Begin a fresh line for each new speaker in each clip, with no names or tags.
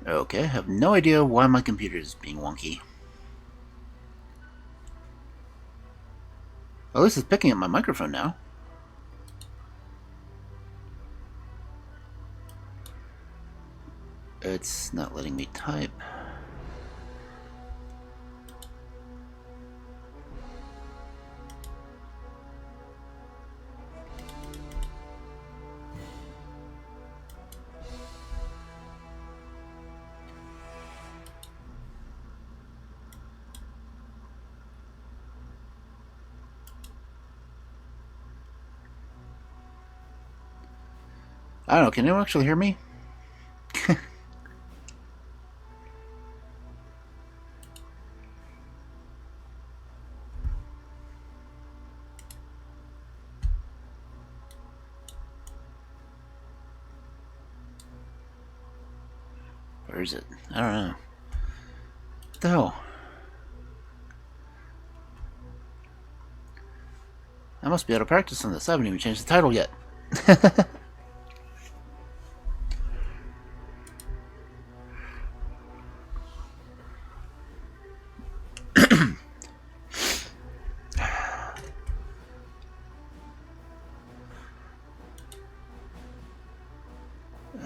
Okay, I have no idea why my computer is being wonky. At least it's picking up my microphone now. It's not letting me type. I don't know, can anyone actually hear me? Or is it? I don't know. What the hell? I must be out of practice on this. I haven't even changed the title yet.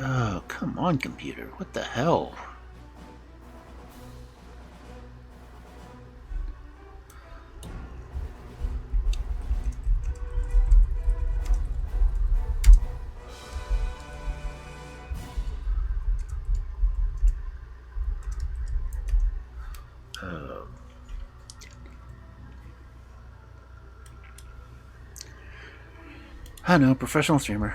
Oh, come on, computer. What the hell? I know, professional streamer.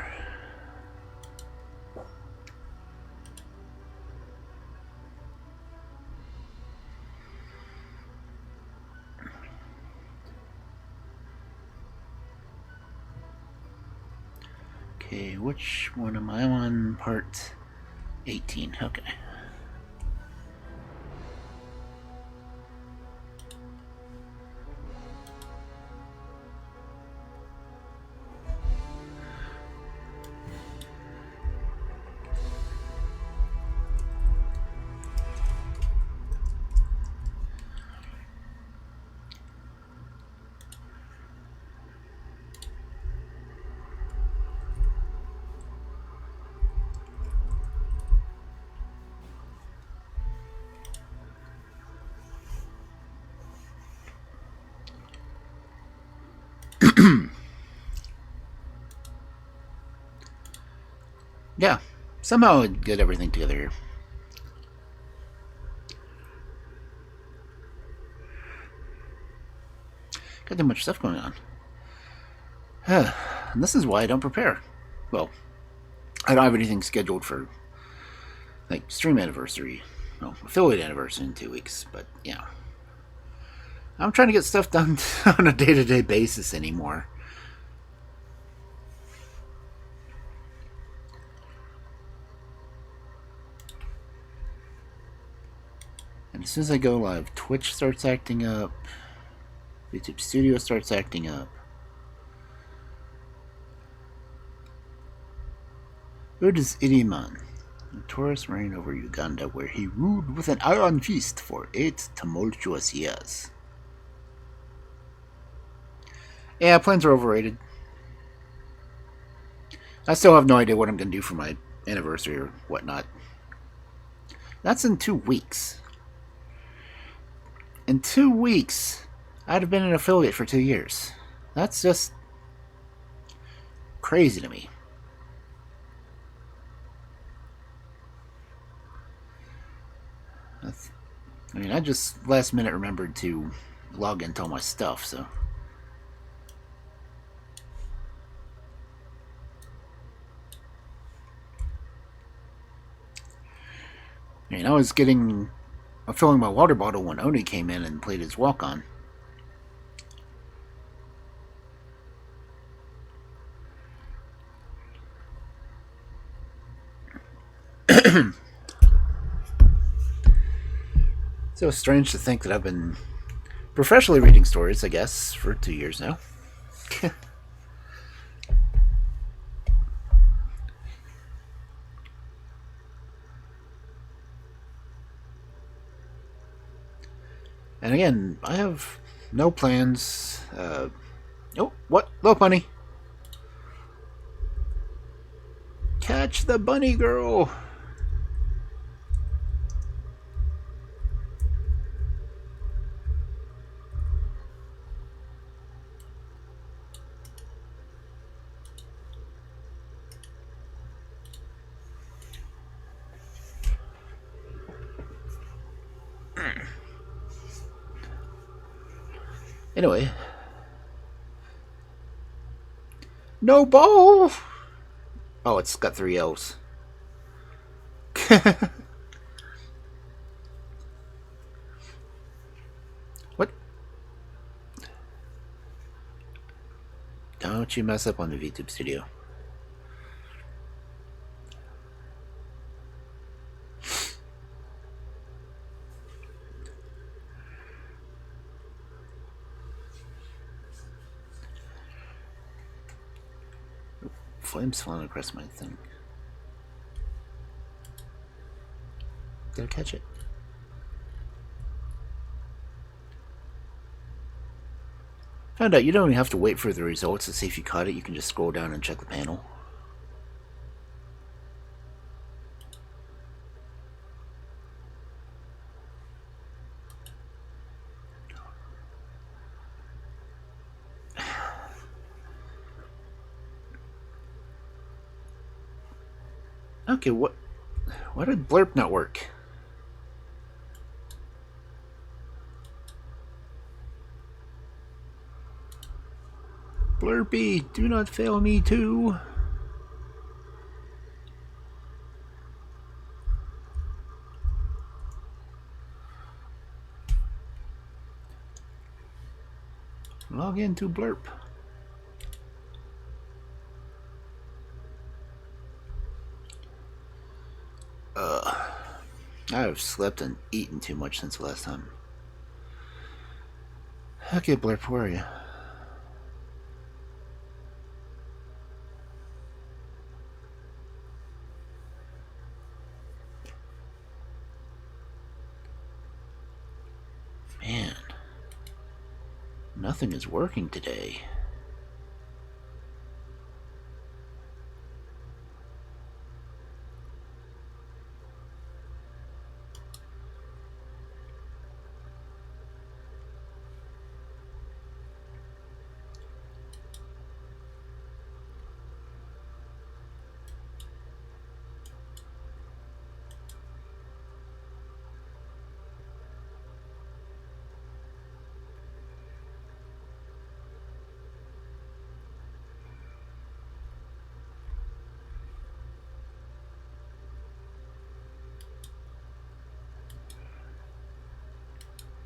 Okay, which one am I on? Part 18. Okay. Yeah, somehow I'd get everything together here. Got too much stuff going on. And this is why I don't prepare. Well, I don't have anything scheduled for, like, stream anniversary. Well, affiliate anniversary in 2 weeks, but yeah. I'm trying to get stuff done on a day-to-day basis anymore. And as soon as I go live, Twitch starts acting up. YouTube Studio starts acting up. Who is Iriman? The Taurus reigned over Uganda, where he ruled with an iron fist for 8 tumultuous years. Yeah, planes are overrated. I still have no idea what I'm going to do for my anniversary or whatnot. That's in 2 weeks. In 2 weeks, I'd have been an affiliate for 2 years. That's just crazy to me. I mean, I just last minute remembered to log into all my stuff, so. I mean, I was filling my water bottle when Oni came in and played his walk-on. So strange to think that I've been professionally reading stories, I guess, for 2 years now. And again, I have no plans. Oh, what? Look, bunny! Catch the bunny girl! Anyway. No ball! Oh, it's got 3 L's. What? Don't you mess up on the VTube studio. Flames falling across my thing. Did I catch it? Found out you don't even have to wait for the results to see if you caught it. You can just scroll down and check the panel. Okay, why did Blurp not work? Blurpy, do not fail me too. Log into Blurp. I've slept and eaten too much since the last time. Okay, Blurp, where are you? Man, nothing is working today.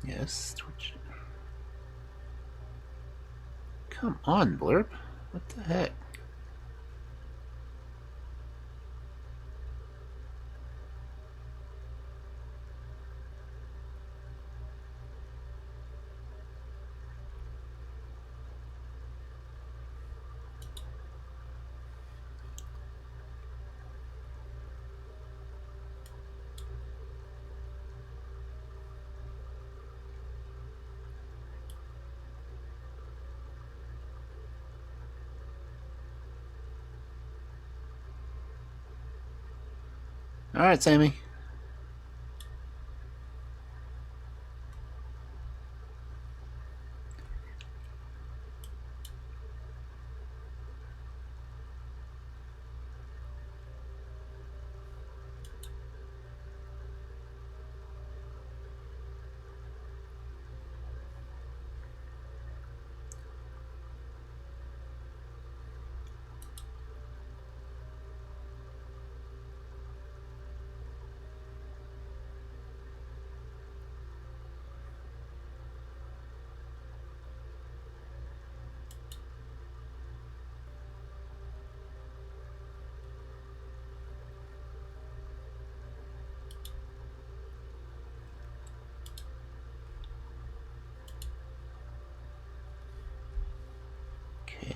Yes, Twitch. Come on, Blurp. What the heck? Alright, Sammy.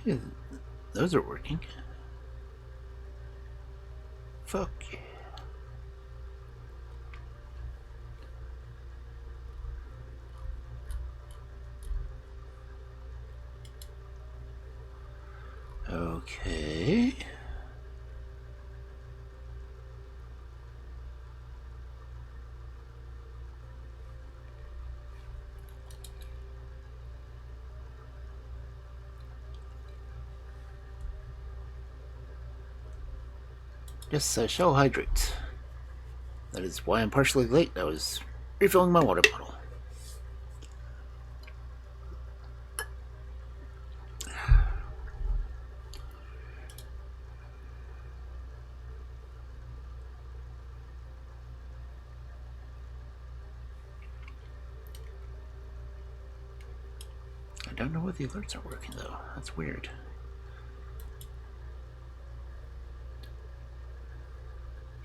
Okay, those are working. Fuck yeah. Okay. Yes, I shall hydrate. That is why I'm partially late. I was refilling my water bottle. I don't know why the alerts aren't working, though. That's weird.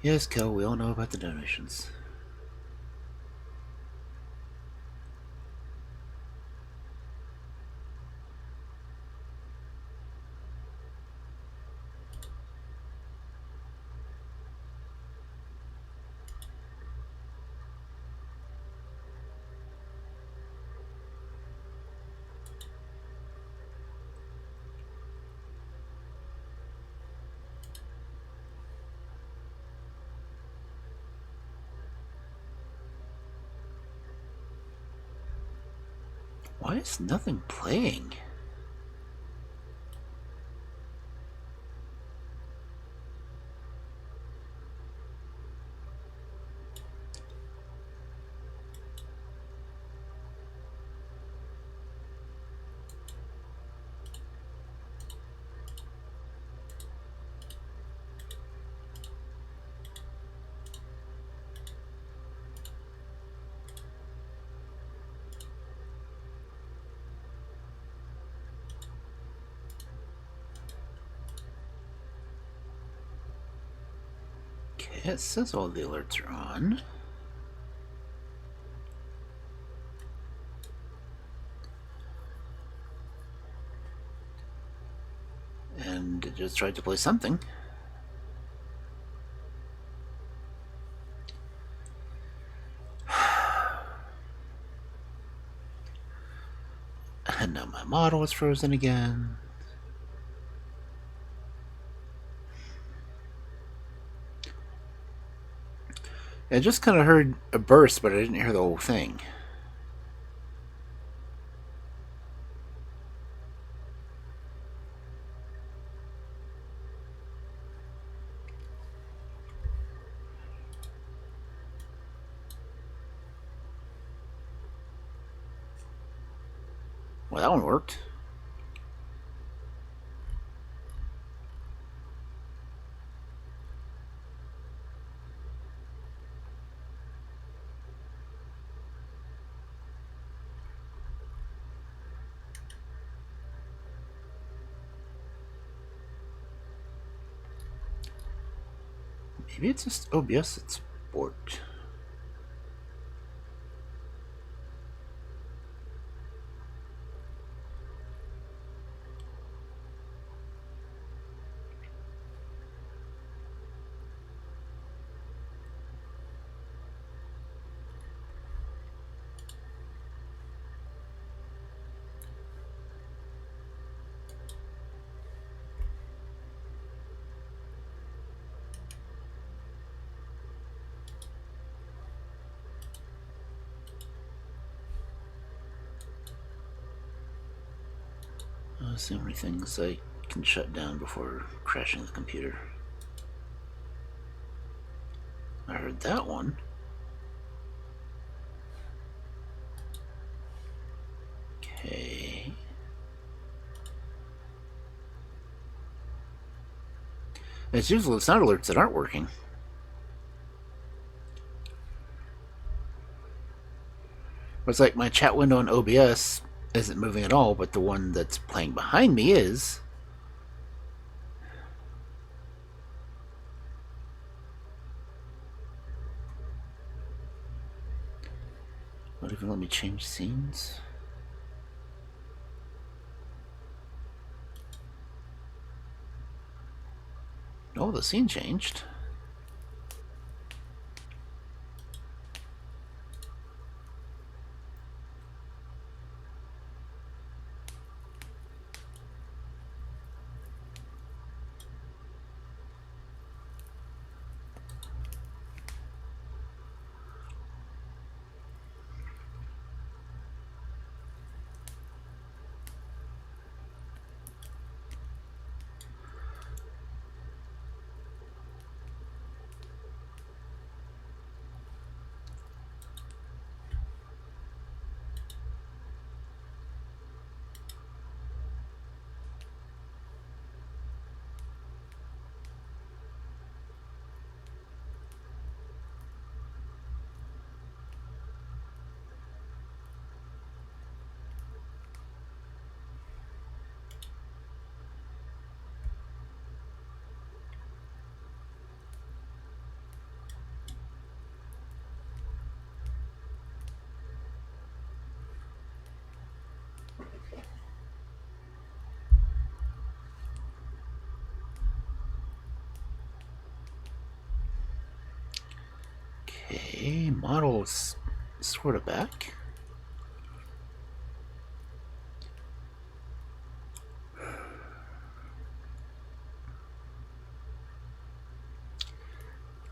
Yes, Kel, we all know about the donations. Why is nothing playing? Okay, it says all the alerts are on. And it just tried to play something. And now my model is frozen again. I just kind of heard a burst, but I didn't hear the whole thing. Well, that one worked. Maybe it's just OBS that's borked. Let's see how many things I can shut down before crashing the computer. I heard that one. Okay. It's usually the sound alerts that aren't working. It's like my chat window on OBS isn't moving at all, but the one that's playing behind me is. Not even let me change scenes. Oh, the scene changed. Okay, model's sort of back.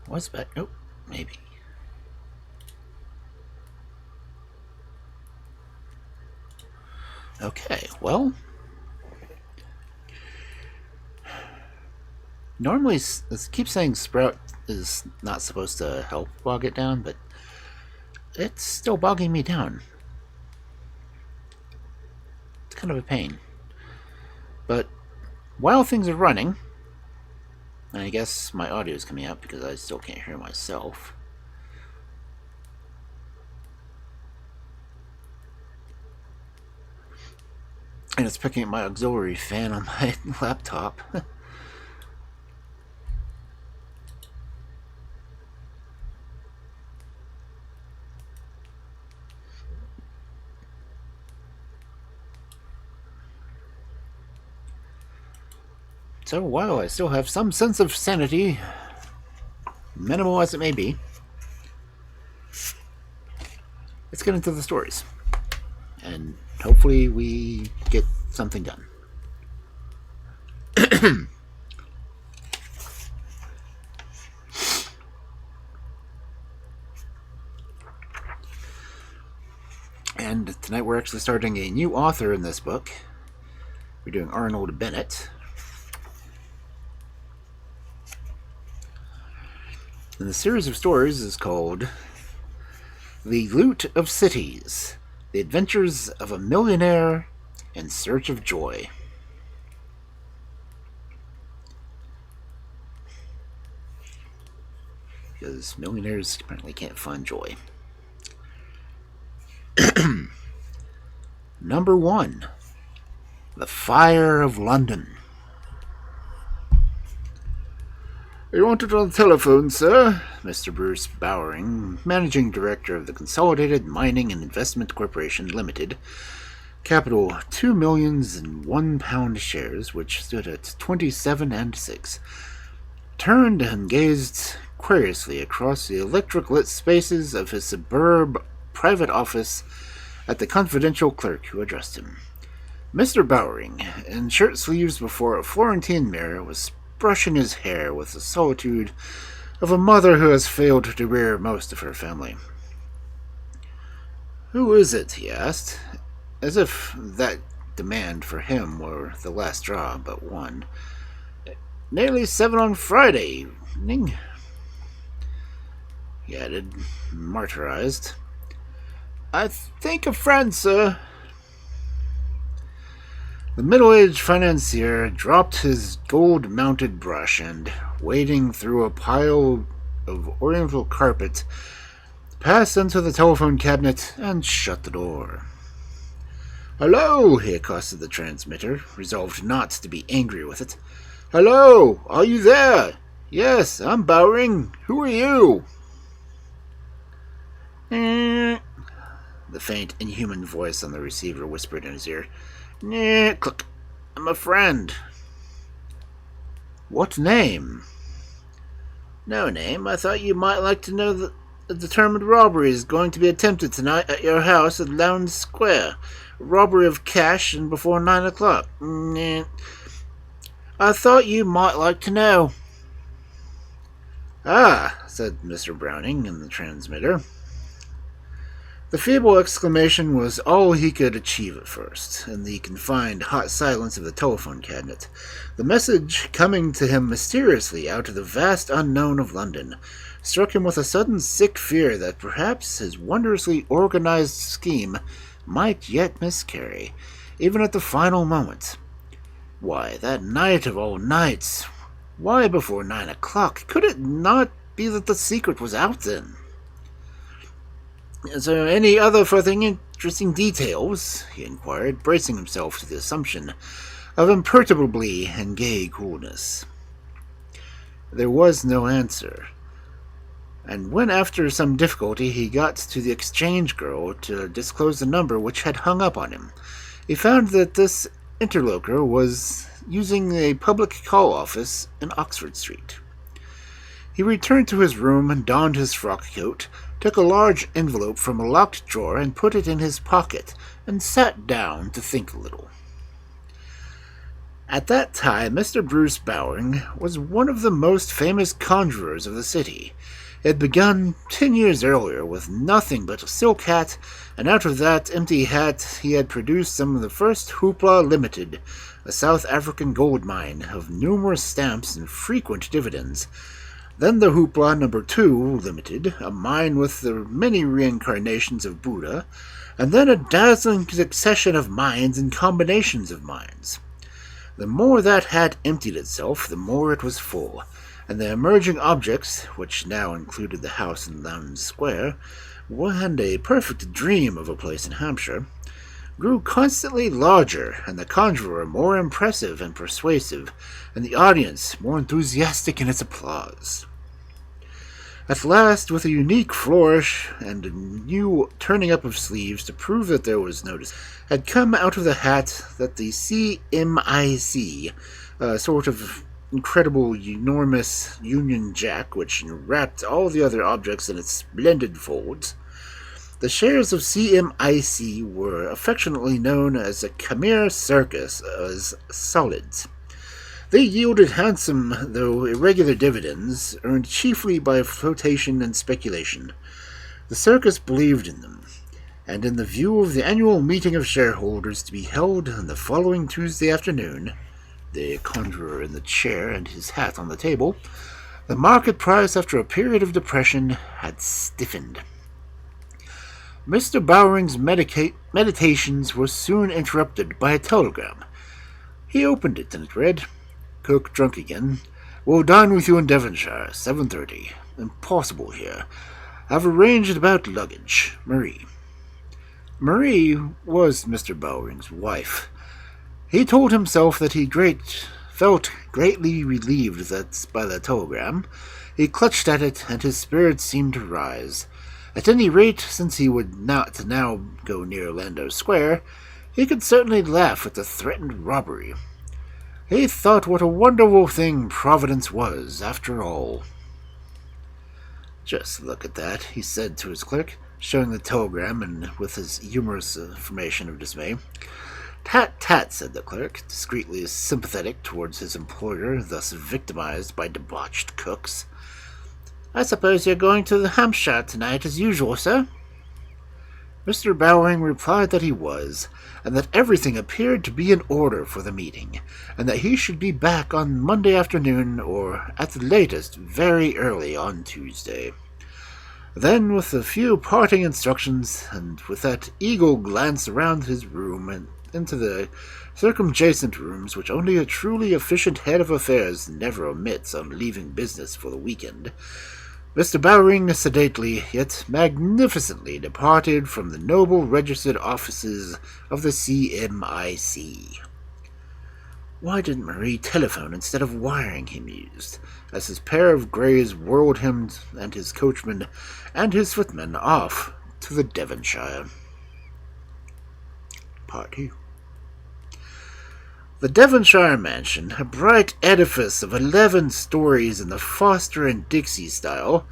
Was back? Nope, maybe. Okay, well, normally it keeps saying Sprout is not supposed to help bog it down, but it's still bogging me down. It's kind of a pain. But while things are running, and I guess my audio is coming out because I still can't hear myself. And it's picking up my auxiliary fan on my laptop. So while I still have some sense of sanity, minimal as it may be, let's get into the stories. And hopefully we get something done. And tonight we're actually starting a new author in this book. We're doing Arnold Bennett. And the series of stories is called The Loot of Cities, The Adventures of a Millionaire in Search of Joy. Because millionaires apparently can't find joy. Number 1. The Fire of London. You wanted on the telephone, sir? Mr. Bruce Bowering, Managing Director of the Consolidated Mining and Investment Corporation Limited, capital £2,001 shares, which stood at 27 6, turned and gazed querulously across the electric-lit spaces of his suburb private office at the confidential clerk who addressed him. Mr. Bowering, in shirt sleeves before a Florentine mirror, was brushing his hair with the solitude of a mother who has failed to rear most of her family. "Who is it?" he asked, as if that demand for him were the last straw but one. "Nearly 7 on Friday evening," he added, martyrized. "I think a friend, sir." The middle-aged financier dropped his gold-mounted brush and, wading through a pile of oriental carpet, passed into the telephone cabinet and shut the door. "Hello," he accosted the transmitter, resolved not to be angry with it. "Hello, are you there? Yes, I'm Bowering. Who are you?" The faint, inhuman voice on the receiver whispered in his ear. Click. I'm a friend." "What name?" "No name. I thought you might like to know that a determined robbery is going to be attempted tonight at your house at Lowndes Square. A robbery of cash and before 9 o'clock. I thought you might like to know." "Ah," said Mr. Browning in the transmitter. The feeble exclamation was all he could achieve at first, in the confined, hot silence of the telephone cabinet. The message, coming to him mysteriously out of the vast unknown of London, struck him with a sudden sick fear that perhaps his wondrously organized scheme might yet miscarry, even at the final moment. Why, that night of all nights! Why before 9 o'clock? Could it not be that the secret was out then? "Is there any other further interesting details?" he inquired, bracing himself to the assumption of imperturbably and gay coolness. There was no answer, and when after some difficulty he got to the exchange girl to disclose the number which had hung up on him, he found that this interlocutor was using a public call office in Oxford Street. He returned to his room and donned his frock coat, took a large envelope from a locked drawer and put it in his pocket, and sat down to think a little. At that time, Mr. Bruce Bowring was one of the most famous conjurers of the city. He had begun 10 years earlier with nothing but a silk hat, and out of that empty hat he had produced some of the first Hoopla Limited, a South African gold mine of numerous stamps and frequent dividends. Then the Hoopla No. 2 Limited, a mine with the many reincarnations of Buddha, and then a dazzling succession of mines and combinations of mines. The more that hat emptied itself, the more it was full, and the emerging objects, which now included the house in Lowndes Square, and a perfect dream of a place in Hampshire, grew constantly larger, and the conjurer more impressive and persuasive, and the audience more enthusiastic in its applause. At last, with a unique flourish and a new turning up of sleeves to prove that there was notice, had come out of the hat that the CMIC, a sort of incredible, enormous Union Jack which wrapped all the other objects in its splendid folds. The shares of CMIC were affectionately known as a Khmer Circus as solids. They yielded handsome, though irregular dividends, earned chiefly by flotation and speculation. The circus believed in them, and in the view of the annual meeting of shareholders to be held on the following Tuesday afternoon, the conjurer in the chair and his hat on the table, the market price after a period of depression had stiffened. Mr. Bowring's meditations were soon interrupted by a telegram. He opened it, and it read, "Cook drunk again. Will dine with you in Devonshire, 7:30. Impossible here. Have arranged about luggage. Marie." Marie was Mr. Bowring's wife. He told himself that he felt greatly relieved by the telegram. He clutched at it, and his spirits seemed to rise. At any rate, since he would not now go near Landau Square, he could certainly laugh at the threatened robbery. He thought what a wonderful thing Providence was, after all. "Just look at that," he said to his clerk, showing the telegram and with his humorous affirmation of dismay. "Tat, tat," said the clerk, discreetly sympathetic towards his employer, thus victimized by debauched cooks. "I suppose you're going to the Hampshire tonight as usual, sir?" Mr. Bowring replied that he was, and that everything appeared to be in order for the meeting, and that he should be back on Monday afternoon, or, at the latest, very early on Tuesday. Then, with a few parting instructions, and with that eagle glance around his room and into the circumjacent rooms which only a truly efficient head of affairs never omits on leaving business for the weekend, Mr. Bowring sedately yet magnificently departed from the noble registered offices of the CMIC. Why didn't Marie telephone instead of wiring, he mused, as his pair of greys whirled him and his coachman and his footman off to the Devonshire. Part 2. The Devonshire mansion, a bright edifice of 11 stories in the Foster and Dixie style,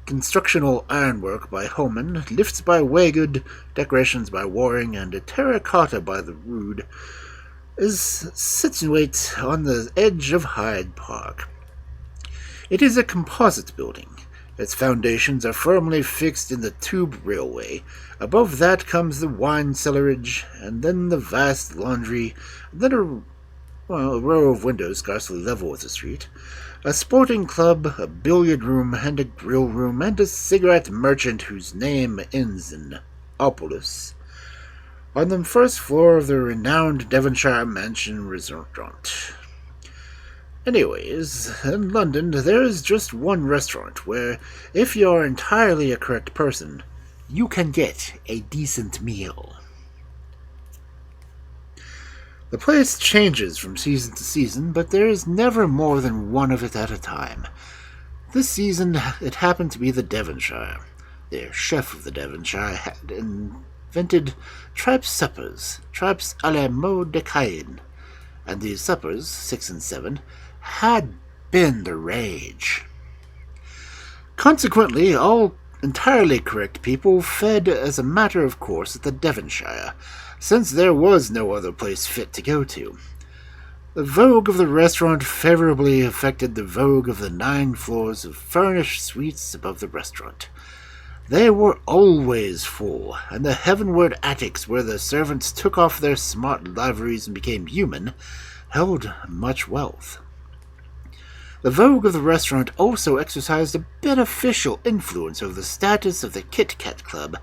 constructional ironwork by Homan, lifts by Waygood, decorations by Waring, and a terracotta by the Rood, is situate on the edge of Hyde Park. It is a composite building. Its foundations are firmly fixed in the tube railway. Above that comes the wine cellarage, and then the vast laundry, and then a row of windows scarcely level with the street, a sporting club, a billiard room, and a grill room, and a cigarette merchant whose name ends in Opulus. On the first floor of the renowned Devonshire Mansion Restaurant. Anyways, in London there is just one restaurant where, if you are entirely a correct person, you can get a decent meal. The place changes from season to season, but there is never more than one of it at a time. This season it happened to be the Devonshire. The chef of the Devonshire had invented tripe suppers, tripes à la mode de Caen, and these suppers, 6 and 7, had been the rage. Consequently, all entirely correct people fed as a matter of course at the Devonshire, since there was no other place fit to go to. The vogue of the restaurant favorably affected the vogue of the 9 floors of furnished suites above the restaurant. They were always full, and the heavenward attics where the servants took off their smart liveries and became human held much wealth. The vogue of the restaurant also exercised a beneficial influence over the status of the Kit Kat Club,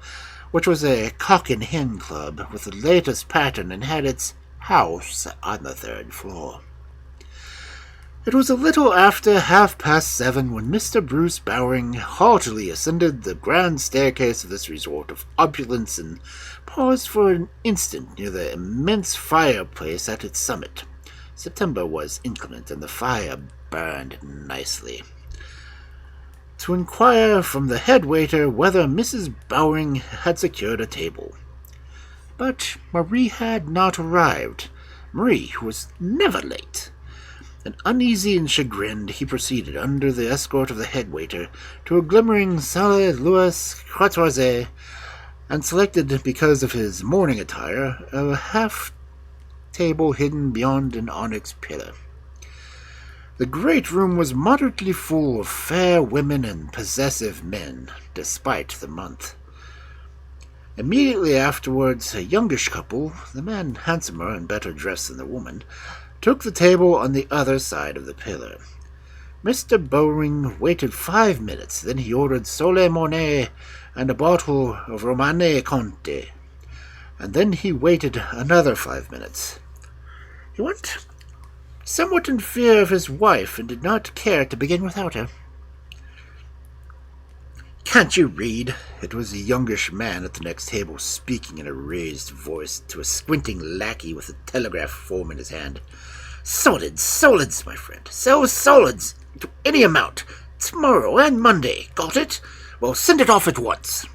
which was a cock and hen club with the latest pattern and had its house on the 3rd floor. It was a little after 7:30 when Mr. Bruce Bowring haughtily ascended the grand staircase of this resort of opulence and paused for an instant near the immense fireplace at its summit. September was inclement, and the fire burned nicely. To inquire from the head waiter whether Mrs. Bowring had secured a table. But Marie had not arrived. Marie was never late. And uneasy and chagrined, he proceeded, under the escort of the head waiter, to a glimmering Salle Louis Quatorze, and selected, because of his morning attire, a half-table hidden beyond an onyx pillar. The great room was moderately full of fair women and possessive men, despite the month. Immediately afterwards, a youngish couple, the man handsomer and better dressed than the woman, took the table on the other side of the pillar. Mr. Bowring waited 5 minutes, then he ordered Sole Monet and a bottle of Romane Conti, and then he waited another 5 minutes. He went somewhat in fear of his wife, and did not care to begin without her. "Can't you read?" It was a youngish man at the next table, speaking in a raised voice to a squinting lackey with a telegraph form in his hand. Solids, my friend. Sell solids to any amount. Tomorrow and Monday. Got it? Well, send it off at once."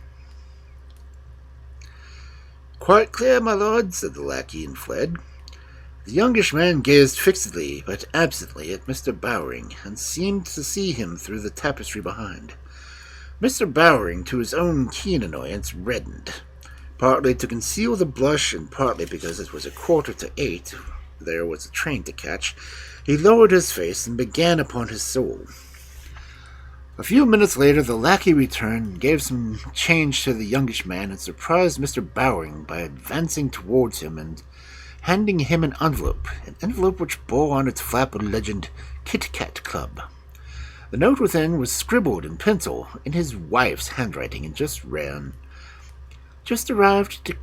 "Quite clear, my lord," said the lackey, and fled. The youngish man gazed fixedly but absently at Mr. Bowring, and seemed to see him through the tapestry behind. Mr. Bowring, to his own keen annoyance, reddened, partly to conceal the blush, and partly because it was 7:45, there was a train to catch. He lowered his face and began upon his soul. A few minutes later the lackey returned, gave some change to the youngish man, and surprised Mr. Bowring by advancing towards him and handing him an envelope which bore on its flap a legend, Kit Kat Club. The note within was scribbled in pencil in his wife's handwriting, and just ran, "Just arrived,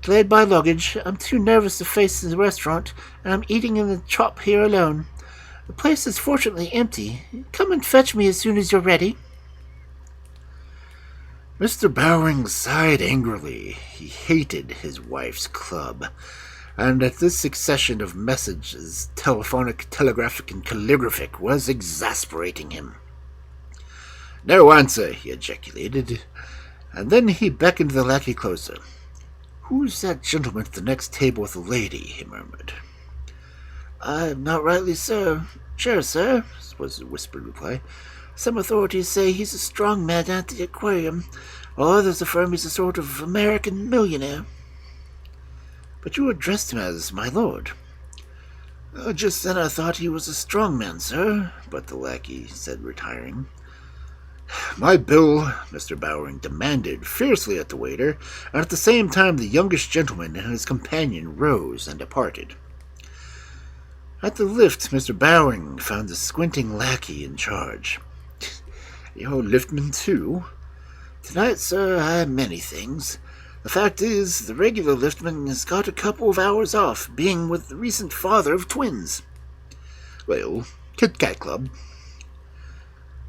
delayed by luggage. I'm too nervous to face the restaurant, and I'm eating in the shop here alone. The place is fortunately empty. Come and fetch me as soon as you're ready." Mr. Bowring sighed angrily. He hated his wife's club, and at this succession of messages, telephonic, telegraphic, and calligraphic, was exasperating him. "No answer," he ejaculated, and then he beckoned the lackey closer. "Who's that gentleman at the next table with the lady?" he murmured. "I'm not rightly sure, sir," was the whispered reply. "Some authorities say he's a strong man at the aquarium, while others affirm he's a sort of American millionaire." "But you addressed him as my lord." "Just then I thought he was a strong man, sir," but the lackey said, retiring. "My bill," Mr. Bowring demanded fiercely at the waiter, and at the same time the youngish gentleman and his companion rose and departed. At the lift, Mr. Bowring found the squinting lackey in charge. "You're liftman too?" "Tonight, sir, I have many things. The fact is, the regular liftman has got a couple of hours off, being with the recent father of twins." "Well, Kit Kat Club."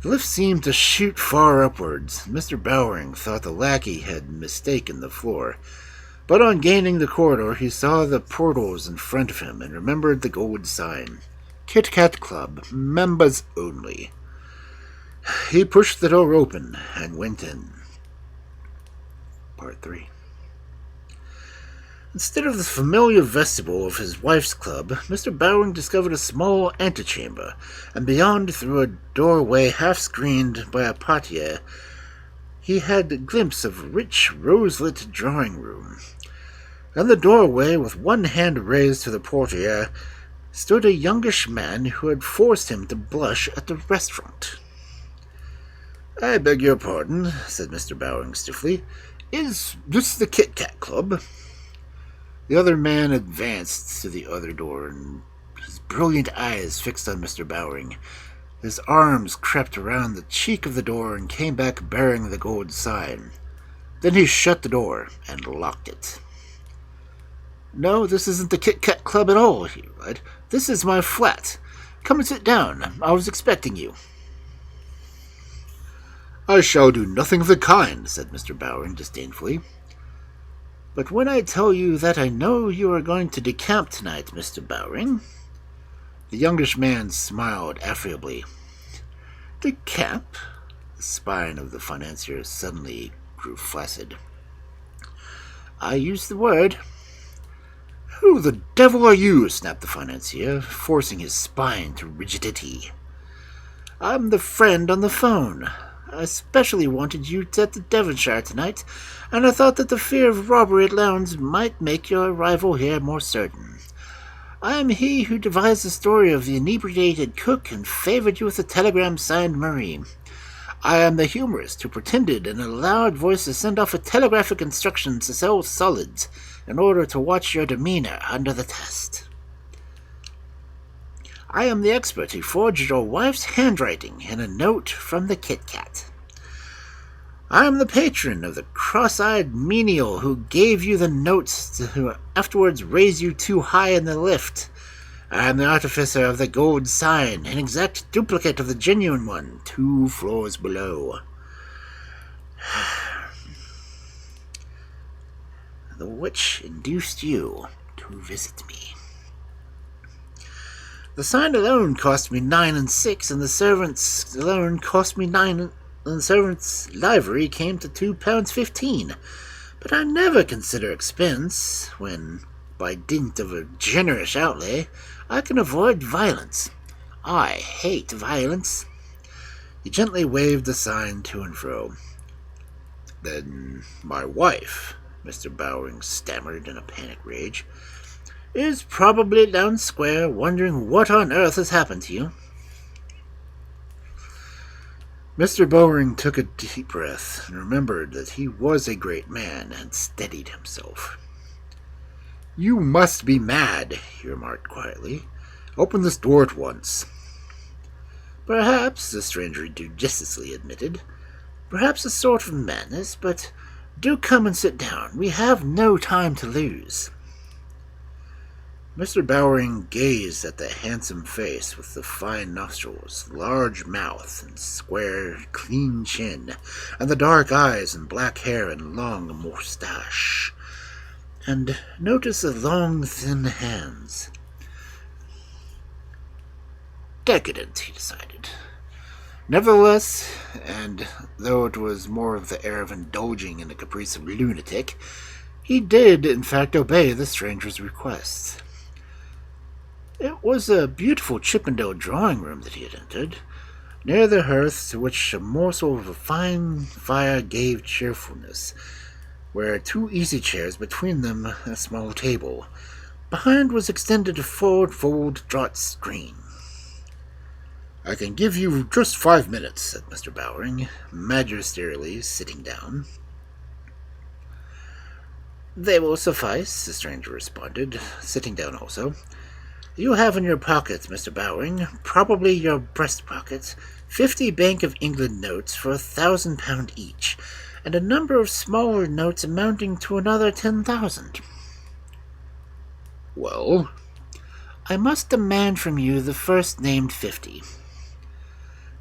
The lift seemed to shoot far upwards. Mr. Bowring thought the lackey had mistaken the floor, but on gaining the corridor he saw the portals in front of him and remembered the gold sign, Kit Kat Club, members only. He pushed the door open and went in. Part 3. Instead of the familiar vestibule of his wife's club, Mr. Bowring discovered a small antechamber, and beyond, through a doorway half-screened by a portiere, he had a glimpse of a rich, rose-lit drawing-room. In the doorway, with one hand raised to the portiere, stood a youngish man who had forced him to blush at the restaurant. "I beg your pardon," said Mr. Bowring stiffly. "Is this the Kit Kat Club?" The other man advanced to the other door, and his brilliant eyes fixed on Mr. Bowring. His arms crept around the cheek of the door and came back bearing the gold sign. Then he shut the door and locked it. "No, this isn't the Kit Kat Club at all," he replied. "This is my flat. Come and sit down. I was expecting you." "I shall do nothing of the kind," said Mr. Bowring disdainfully. "But when I tell you that I know you are going to decamp tonight, Mr. Bowring..." The youngish man smiled affably. "Decamp?" The spine of the financier suddenly grew flaccid. "I use the word." "Who the devil are you?" snapped the financier, forcing his spine to rigidity. "I'm the friend on the phone. I especially wanted you at the Devonshire tonight, and I thought that the fear of robbery at Lowndes might make your arrival here more certain. I am he who devised the story of the inebriated cook and favored you with a telegram signed Marie. I am the humorist who pretended in a loud voice to send off a telegraphic instructions to sell solids in order to watch your demeanor under the test. I am the expert who forged your wife's handwriting in a note from the Kit Kat. I am the patron of the cross-eyed menial who gave you the notes to afterwards raise you too high in the lift. I am the artificer of the gold sign, an exact duplicate of the genuine one, 2 floors below. The which induced you to visit me. The sign alone cost me 9 and 6, and the servants alone cost me 9, and the servants' livery came to £2.15. But I never consider expense when, by dint of a generous outlay, I can avoid violence. I hate violence." He gently waved the sign to and fro. "Then my wife," Mr. Bowring stammered in a panic rage, "is probably down square, wondering what on earth has happened to you." Mr. Bowring took a deep breath and remembered that he was a great man and steadied himself. "You must be mad," he remarked quietly. "Open this door at once." "Perhaps," the stranger judiciously admitted. "Perhaps a sort of madness, but do come and sit down. We have no time to lose." Mr. Bowring gazed at the handsome face with the fine nostrils, large mouth, and square, clean chin, and the dark eyes and black hair and long moustache, and noticed the long, thin hands. Decadent, he decided. Nevertheless, and though it was more of the air of indulging in the caprice of a lunatic, he did, in fact, obey the stranger's request. It was a beautiful Chippendale drawing-room that he had entered, near the hearth to which a morsel of a fine fire gave cheerfulness, where 2 easy chairs, between them a small table. Behind was extended a fold draught screen. "I can give you just 5 minutes," said Mr. Bowring, magisterially sitting down. "They will suffice," the stranger responded, sitting down also. "You have in your pocket, Mr. Bowring, probably your breast pocket, 50 Bank of England notes for £1,000 each, and a number of smaller notes amounting to another 10,000. "Well?" "I must demand from you the first named 50.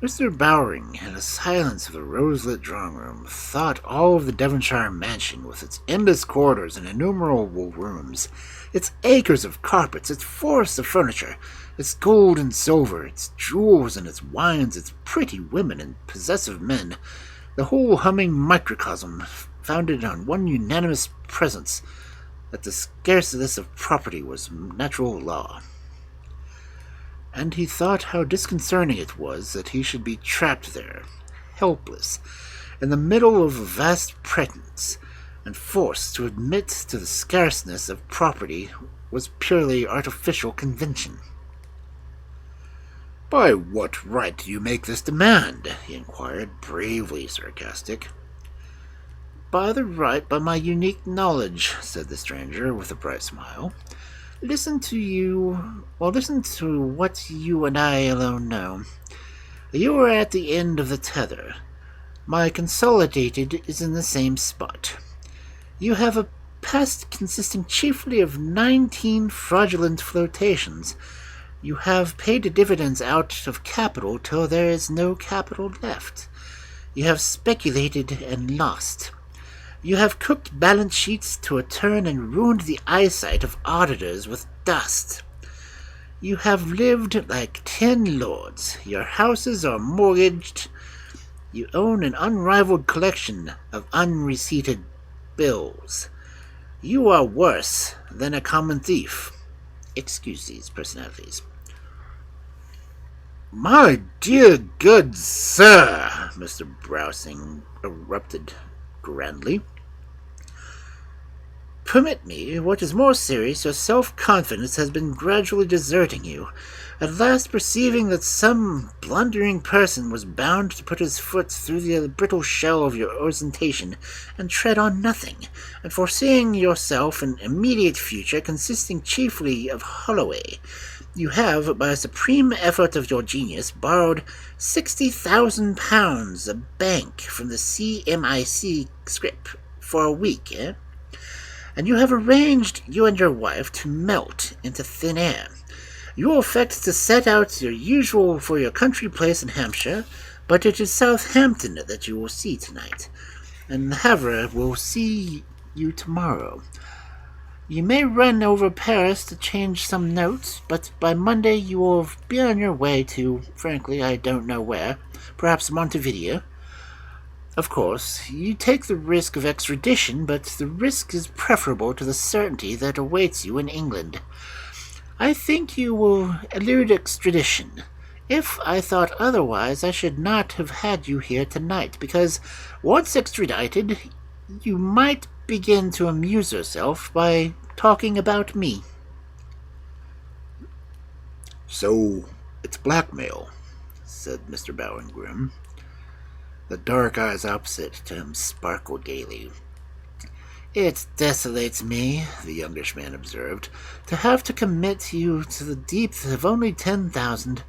Mr. Bowring, in the silence of the rose-lit drawing-room, thought all of the Devonshire mansion, with its endless corridors and innumerable rooms, its acres of carpets, its forests of furniture, its gold and silver, its jewels and its wines, its pretty women and possessive men, the whole humming microcosm founded on one unanimous presence that the scarceness of property was natural law. And he thought how disconcerting it was that he should be trapped there, helpless, in the middle of a vast presence, and forced to admit to the scarceness of property was purely artificial convention. "By what right do you make this demand?" he inquired, bravely sarcastic. "By my unique knowledge," said the stranger, with a bright smile. Listen to what you and I alone know. You are at the end of the tether. My consolidated is in the same spot. You have a past consisting chiefly of 19 fraudulent flotations. You have paid dividends out of capital till there is no capital left. You have speculated and lost. You have cooked balance sheets to a turn and ruined the eyesight of auditors with dust. You have lived like 10 lords. Your houses are mortgaged. You own an unrivaled collection of unreceipted bills. You are worse than a common thief. Excuse these personalities." "My dear good sir," Mr. Browsing erupted grandly, "permit me, what is more serious, your self-confidence has been gradually deserting you, at last perceiving that some blundering person was bound to put his foot through the brittle shell of your ostentation and tread on nothing, and foreseeing yourself an immediate future consisting chiefly of Holloway, you have, by a supreme effort of your genius, borrowed £60,000 a bank from the CMIC scrip for a week, And you have arranged, you and your wife, to melt into thin air. You will affect to set out for your country place in Hampshire, but it is Southampton that you will see tonight, and Havre will see you tomorrow. You may run over Paris to change some notes, but by Monday you will be on your way to, frankly, I don't know where, perhaps Montevideo. Of course, you take the risk of extradition, but the risk is preferable to the certainty that awaits you in England. I think you will elude extradition. If I thought otherwise, I should not have had you here tonight, because once extradited, you might begin to amuse yourself by talking about me." "So, it's blackmail," said Mr. Bowing. The dark eyes opposite to him sparkled gaily. "It desolates me," the youngish man observed, "to have to commit you to the depth of only 10,000,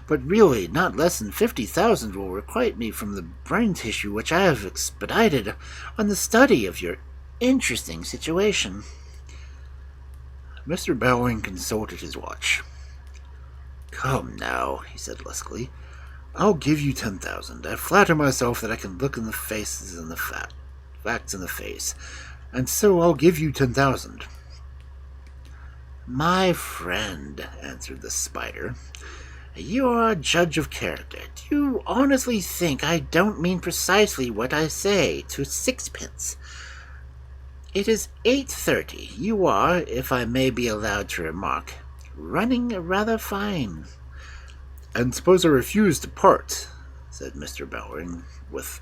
but really not less than 50,000 will requite me from the brain tissue which I have expended on the study of your interesting situation." Mr. Bowing consulted his watch. "Come now," he said luskily. "I'll give you 10,000. I flatter myself that I can look facts in the face, and so I'll give you 10,000. "My friend," answered the spider, "you are a judge of character. Do you honestly think I don't mean precisely what I say to sixpence? It is 8:30. You are, if I may be allowed to remark, running rather fine." "And suppose I refuse to part," said Mr. Bowring, with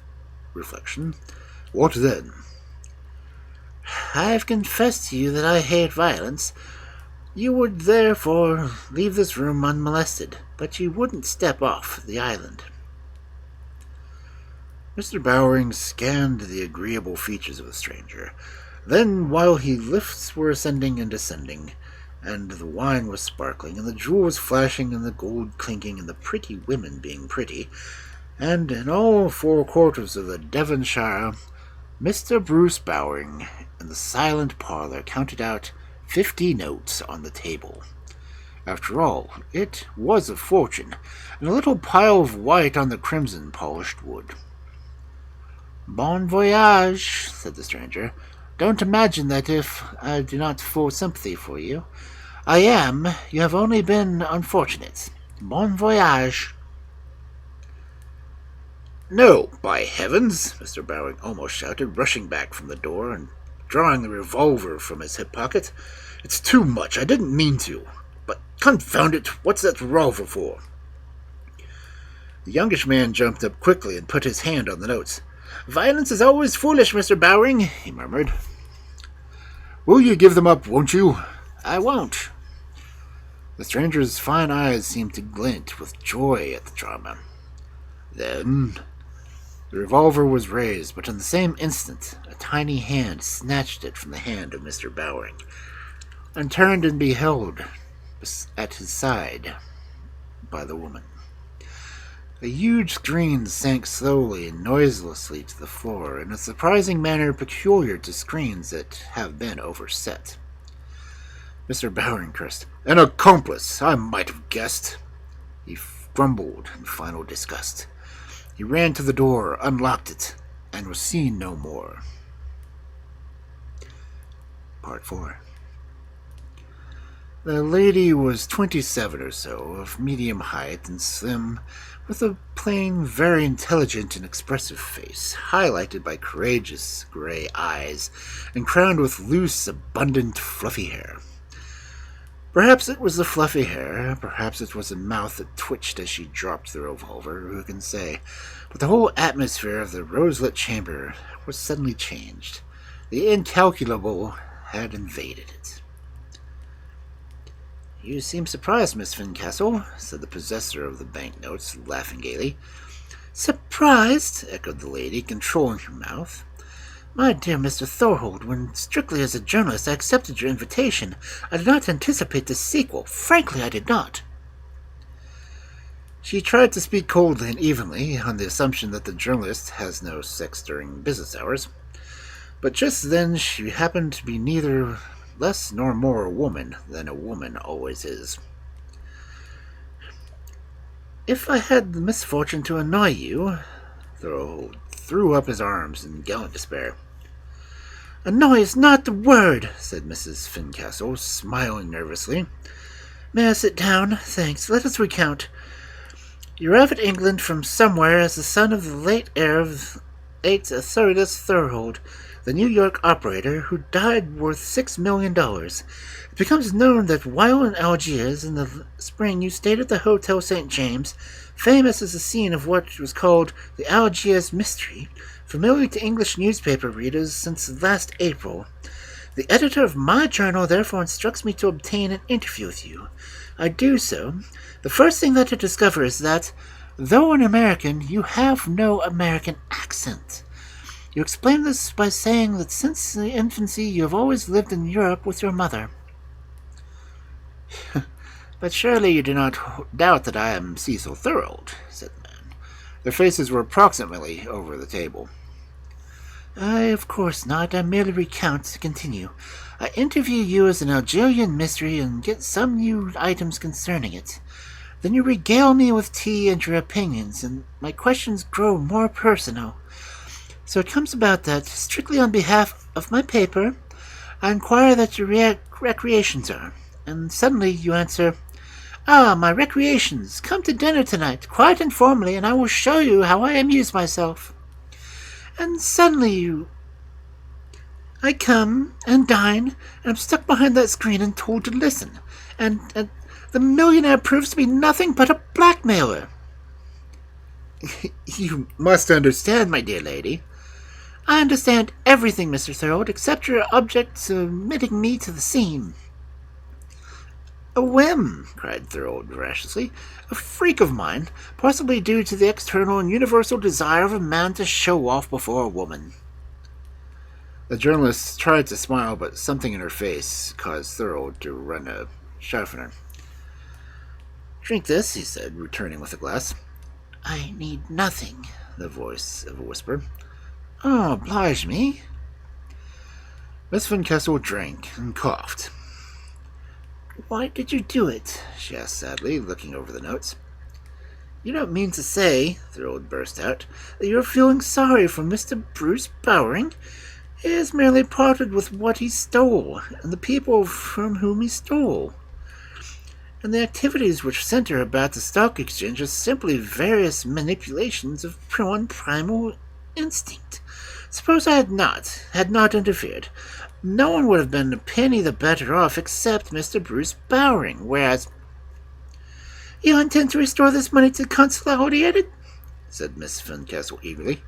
reflection. "What then?" "I've confessed to you that I hate violence. You would therefore leave this room unmolested, but you wouldn't step off the island." Mr. Bowring scanned the agreeable features of the stranger. Then, while his lifts were ascending and descending, and the wine was sparkling, and the jewels flashing, and the gold clinking, and the pretty women being pretty, and in all 4 quarters of the Devonshire, Mr. Bruce Bowring, in the silent parlor, counted out 50 notes on the table. After all, it was a fortune, and a little pile of white on the crimson polished wood. "Bon voyage," said the stranger. "Don't imagine that if I do not feel sympathy for you. I am. You have only been unfortunate. Bon voyage." "No, by heavens!" Mr. Bowring almost shouted, rushing back from the door and drawing the revolver from his hip pocket. "It's too much. I didn't mean to. But confound it, what's that revolver for?" The youngish man jumped up quickly and put his hand on the notes. "Violence is always foolish, Mr. Bowring," he murmured. "Will you give them up, won't you?" "I won't." The stranger's fine eyes seemed to glint with joy at the drama. Then the revolver was raised, but in the same instant a tiny hand snatched it from the hand of Mr. Bowring, and turned and beheld at his side by the woman. A huge screen sank slowly and noiselessly to the floor in a surprising manner peculiar to screens that have been overset. Mr. Bowring cursed. "An accomplice! I might have guessed." He grumbled in final disgust. He ran to the door, unlocked it, and was seen no more. Part 4. The lady was 27 or so, of medium height and slim, with a plain, very intelligent and expressive face, highlighted by courageous gray eyes, and crowned with loose, abundant, fluffy hair. Perhaps it was the fluffy hair, perhaps it was a mouth that twitched as she dropped the revolver, who can say, but the whole atmosphere of the rose-lit chamber was suddenly changed. The incalculable had invaded it. "You seem surprised, Miss Fincastle," said the possessor of the banknotes, laughing gaily. "Surprised?" echoed the lady, controlling her mouth. "My dear Mr. Thorold, when strictly as a journalist I accepted your invitation, I did not anticipate this sequel. Frankly, I did not." She tried to speak coldly and evenly, on the assumption that the journalist has no sex during business hours. But just then she happened to be neither less nor more a woman than a woman always is. "If I had the misfortune to annoy you," Thorold threw up his arms in gallant despair. "Annoy is not the word," said Mrs. Fincastle, smiling nervously. "May I sit down? Thanks. Let us recount. You arrive at England from somewhere as the son of the late heir of 8 Thurdas Thorold, the New York operator who died worth $6 million. It becomes known that while in Algiers in the spring you stayed at the Hotel St. James, famous as the scene of what was called the Algiers Mystery, familiar to English newspaper readers since last April. The editor of my journal therefore instructs me to obtain an interview with you. I do so. The first thing that I discover is that, though an American, you have no American accent. You explain this by saying that since the infancy you have always lived in Europe with your mother. But surely you do not doubt that I am Cecil Thorold," said the man. Their faces were approximately over the table. Of course not. I merely recount to continue. I interview you as an Algerian mystery and get some new items concerning it. Then you regale me with tea and your opinions, and my questions grow more personal. So it comes about that, strictly on behalf of my paper, I inquire that your recreations are, and suddenly you answer, "Ah, my recreations! Come to dinner tonight, quite informally, and I will show you how I amuse myself." And suddenly I come and dine, and I'm stuck behind that screen and told to listen, and the millionaire proves to be nothing but a blackmailer. "You must understand, my dear lady." "I understand everything, Mr. Thorold, except your object submitting me to the scene." "A whim," cried Thorold rashly. "A freak of mine, possibly due to the external and universal desire of a man to show off before a woman." The journalist tried to smile, but something in her face caused Thorold to run a sharpener. "Drink this," he said, returning with a glass. "I need nothing," the voice of a whisper. "Oh, oblige me." Miss Fincastle drank and coughed. "Why did you do it?" she asked sadly, looking over the notes. "You don't mean to say," Thorold burst out, "that you're feeling sorry for Mr. Bruce Bowring? He has merely parted with what he stole, and the people from whom he stole. And the activities which center about the stock exchange are simply various manipulations of one primal instinct, Suppose I had not interfered. No one would have been a penny the better off except Mr. Bruce Bowring, whereas... You intend to restore this money to Consolidated? Said Miss Fincastle eagerly.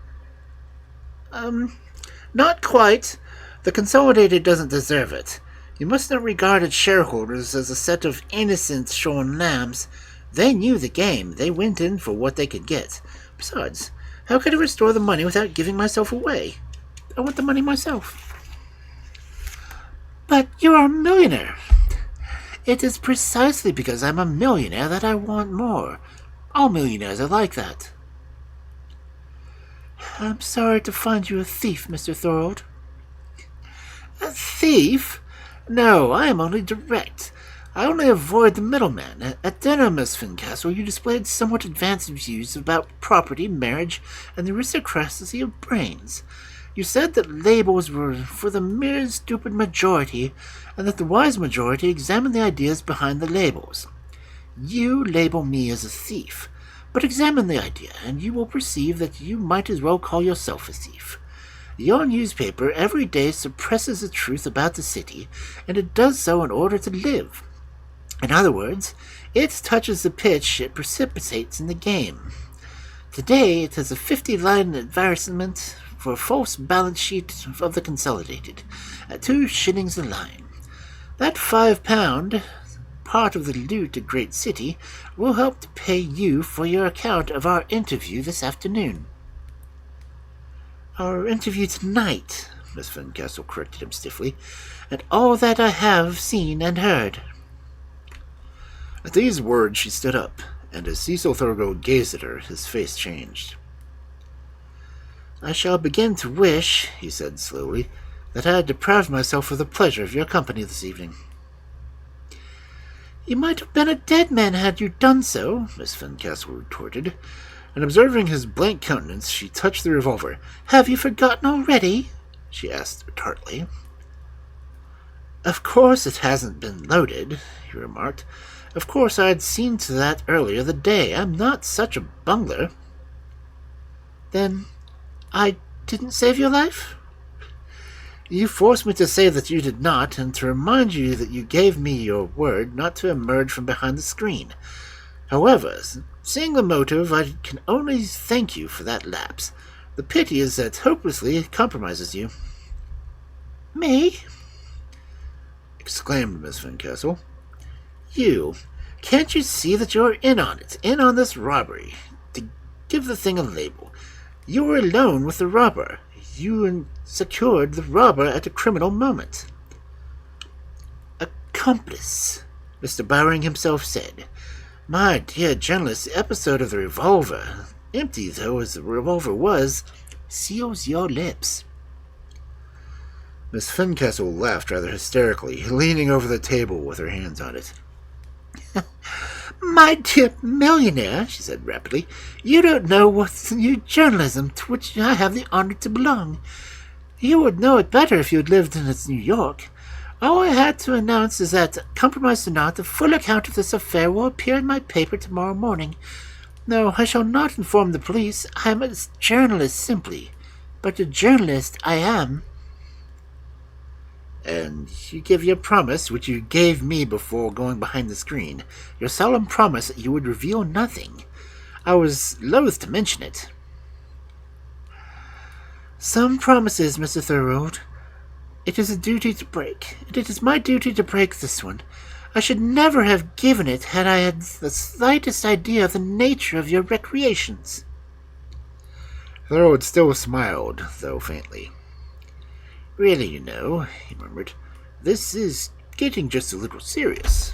Not quite. The Consolidated doesn't deserve it. You must not regard its shareholders as a set of innocent shorn lambs. They knew the game. They went in for what they could get. Besides, how could I restore the money without giving myself away? I want the money myself. But you are a millionaire. It is precisely because I'm a millionaire that I want more. All millionaires are like that. I'm sorry to find you a thief, Mr. Thorold. A thief? No, I am only direct. I only avoid the middleman. At dinner, Miss Fincastle, you displayed somewhat advanced views about property, marriage, and the aristocracy of brains. You said that labels were for the mere stupid majority, and that the wise majority examined the ideas behind the labels. You label me as a thief, but examine the idea, and you will perceive that you might as well call yourself a thief. Your newspaper every day suppresses the truth about the city, and it does so in order to live. In other words, it touches the pitch it precipitates in the game. Today it has a 50-line advertisement for a false balance sheet of the Consolidated, at 2 shillings a line. That £5, part of the loot at Great City, will help to pay you for your account of our interview this afternoon. Our interview tonight, Miss Fincastle corrected him stiffly, and all that I have seen and heard. At these words she stood up, and as Cecil Thorogood gazed at her, his face changed. I shall begin to wish, he said slowly, that I had deprived myself of the pleasure of your company this evening. You might have been a dead man had you done so, Miss Fincastle retorted, and observing his blank countenance, she touched the revolver. Have you forgotten already? She asked tartly. Of course it hasn't been loaded, he remarked. Of course I had seen to that earlier the day. I'm not such a bungler. Then I didn't save your life? You forced me to say that you did not, and to remind you that you gave me your word not to emerge from behind the screen. However, seeing the motive, I can only thank you for that lapse. The pity is that hopelessly it compromises you. Me? Exclaimed Miss Fincastle. You. Can't you see that you're in on it, in on this robbery? To give the thing a label. You were alone with the robber. You secured the robber at a criminal moment. Accomplice, Mr. Bowring himself said. My dear journalist, the episode of the revolver, empty though as the revolver was, seals your lips. Miss Fincastle laughed rather hysterically, leaning over the table with her hands on it. My dear millionaire, she said rapidly, you don't know what's new journalism to which I have the honor to belong. You would know it better if you had lived in New York. All I had to announce is that, compromised or not, a full account of this affair will appear in my paper tomorrow morning. No, I shall not inform the police. I am a journalist simply, but a journalist I am. And you give your promise, which you gave me before going behind the screen, your solemn promise that you would reveal nothing. I was loath to mention it. Some promises, Mr. Thorold. It is a duty to break, and it is my duty to break this one. I should never have given it had I had the slightest idea of the nature of your recreations. Thorold still smiled, though faintly. Really, you know, he murmured, this is getting just a little serious.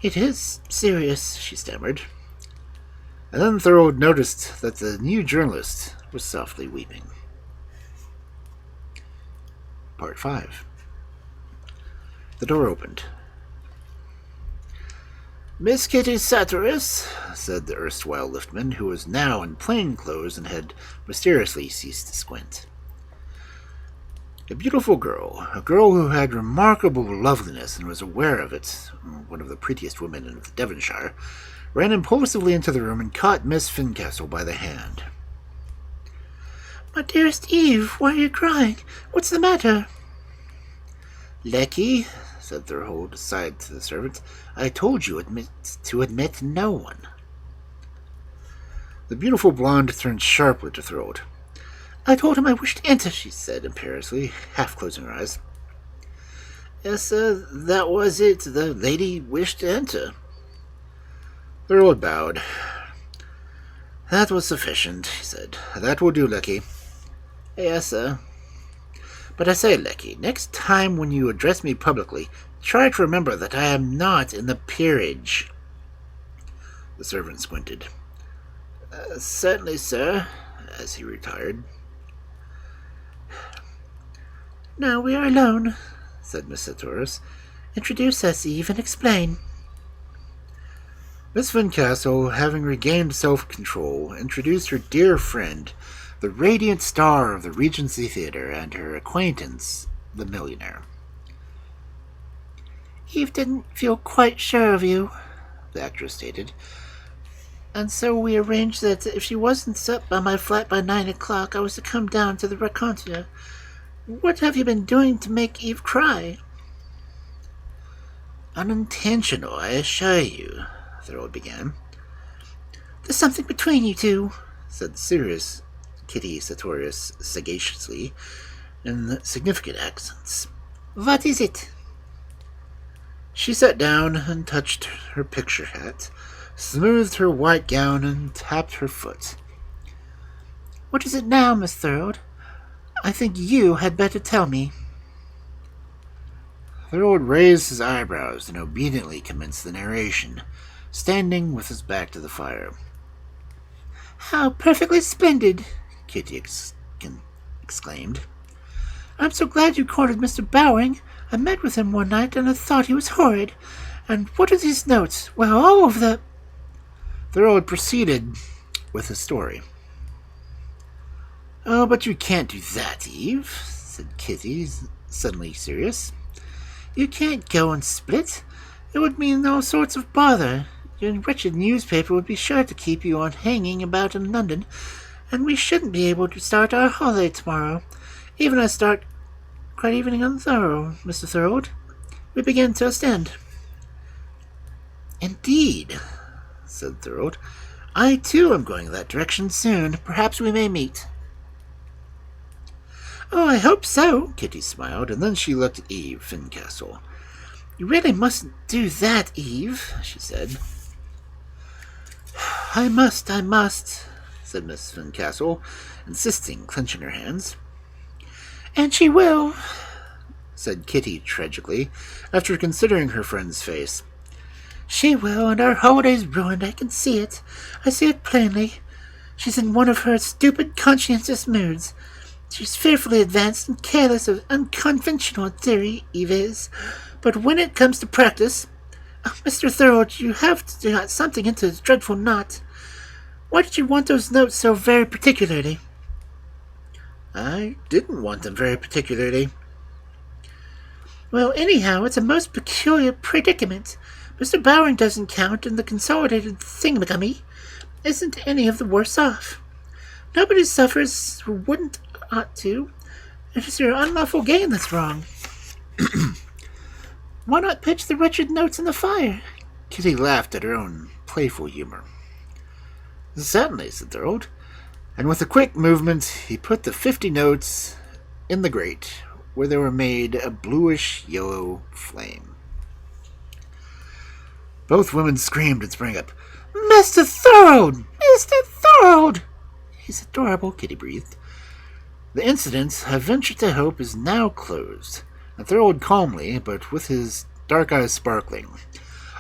It is serious, she stammered. And then Thorold noticed that the new journalist was softly weeping. Part 5. The door opened. Miss Kitty Satyrus, said the erstwhile liftman, who was now in plain clothes and had mysteriously ceased to squint. A beautiful girl, a girl who had remarkable loveliness and was aware of it, one of the prettiest women in Devonshire, ran impulsively into the room and caught Miss Fincastle by the hand. My dearest Eve, why are you crying? What's the matter? Lecky, said Thurhold aside to the servant, I told you to admit no one. The beautiful blonde turned sharply to Thurhold. I told him I wished to enter, she said imperiously, half closing her eyes. Yes, that was it. The lady wished to enter. Thurhold bowed. That was sufficient, he said. That will do, Lecky. Yes, sir. But I say, Lecky, next time when you address me publicly, try to remember that I am not in the peerage. The servant squinted. Certainly, sir, as he retired. Now we are alone, said Miss Sartorius. Introduce us, Eve, and explain. Miss Fincastle, having regained self-control, introduced her dear friend, the radiant star of the Regency Theatre, and her acquaintance, the millionaire. Eve didn't feel quite sure of you, the actress stated, and so we arranged that if she wasn't up by my flat by 9 o'clock, I was to come down to the rencontre. What have you been doing to make Eve cry? Unintentional, I assure you, Thurhold began. There's something between you two, said the serious Kitty Sartorius sagaciously, in significant accents. What is it? She sat down and touched her picture hat, smoothed her white gown, and tapped her foot. What is it now, Miss Thurhold? I think you had better tell me. Thurhold raised his eyebrows and obediently commenced the narration, standing with his back to the fire. How perfectly splendid, Kitty exclaimed. I'm so glad you courted Mr. Bowring. I met with him one night, and I thought he was horrid. And what are these notes? Well, all of the... Thurhold proceeded with his story. Oh, but you can't do that, Eve, said Kitty, suddenly serious. You can't go and split. It would mean all sorts of bother. Your wretched newspaper would be sure to keep you on hanging about in London, and we shouldn't be able to start our holiday tomorrow. Even I start quite evening on Thorough, Mr. Thurhold. We begin to Ostend. Indeed, said Thurhold. I, too, am going that direction soon. Perhaps we may meet. Oh, I hope so, Kitty smiled, and then she looked at Eve Fincastle. You really mustn't do that, Eve, she said. I must, said Miss Fincastle, insisting, clenching her hands. And she will, said Kitty tragically, after considering her friend's face. She will, and our holiday's ruined. I can see it. I see it plainly. She's in one of her stupid, conscientious moods. She's fearfully advanced and careless of unconventional theory, Eve is. But when it comes to practice... Oh, Mr. Thurhold, you have to get something into this dreadful knot. Why did you want those notes so very particularly? I didn't want them very particularly. Well, anyhow, it's a most peculiar predicament. Mr. Bowring doesn't count, and the consolidated thingamagummy isn't any of the worse off. Nobody suffers who wouldn't ought to. It is your unlawful gain that's wrong. Why not pitch the wretched notes in the fire? Kitty laughed at her own playful humor. Certainly, said Thurhold, and with a quick movement he put the 50 notes in the grate, where they were made a bluish-yellow flame. Both women screamed and sprang up. Mr. Thurhold! Mr. Thurhold! He's adorable, Kitty breathed. The incident, I venture to hope, is now closed. And Thurhold calmly, but with his dark eyes sparkling.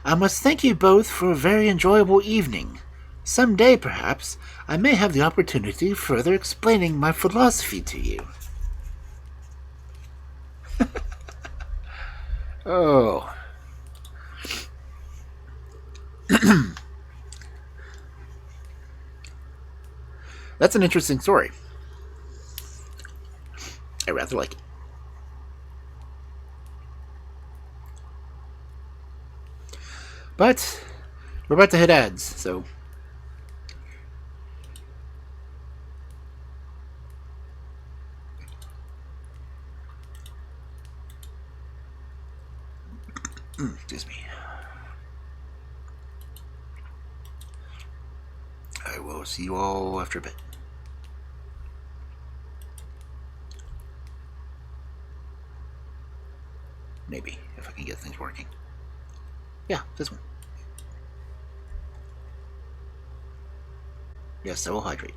I must thank you both for a very enjoyable evening. Some day, perhaps, I may have the opportunity of further explaining my philosophy to you. Oh. That's an interesting story. I rather like it. But we're about to hit ads, so Excuse me. I will see you all after a bit. Maybe, if I can get things working. Yeah, this one. Yes, I will hydrate.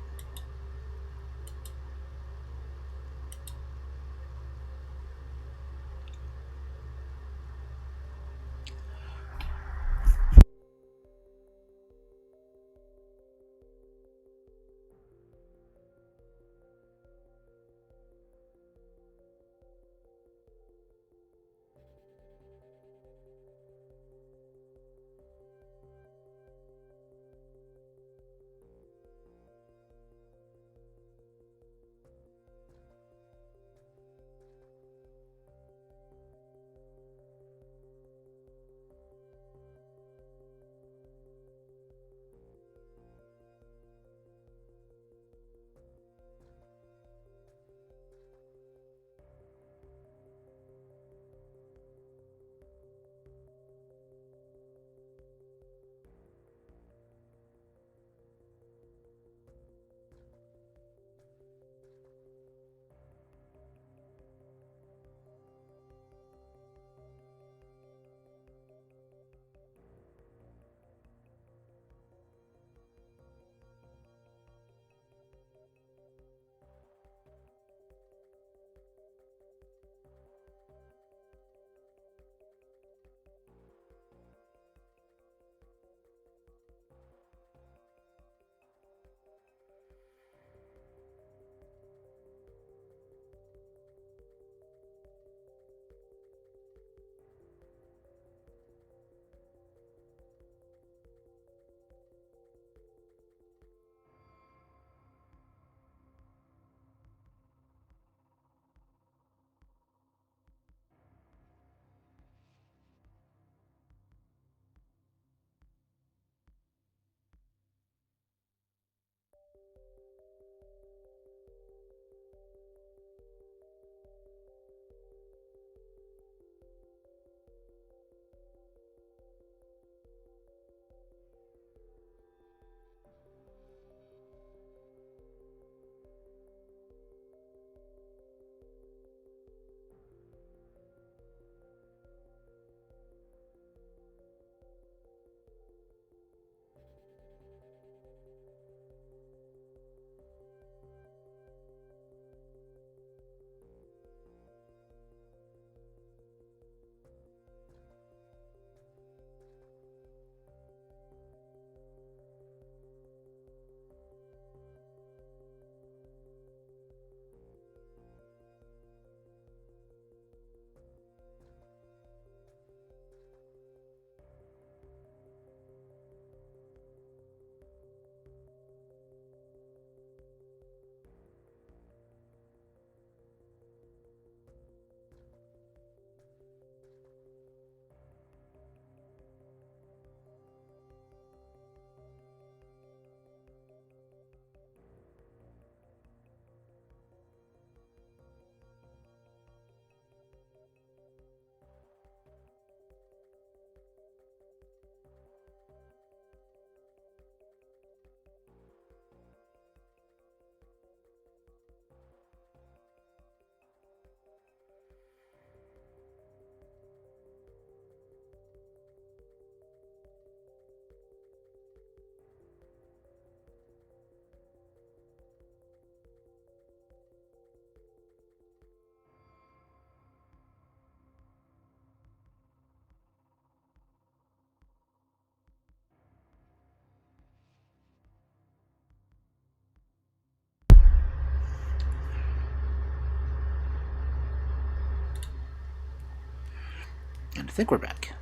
And I think we're back.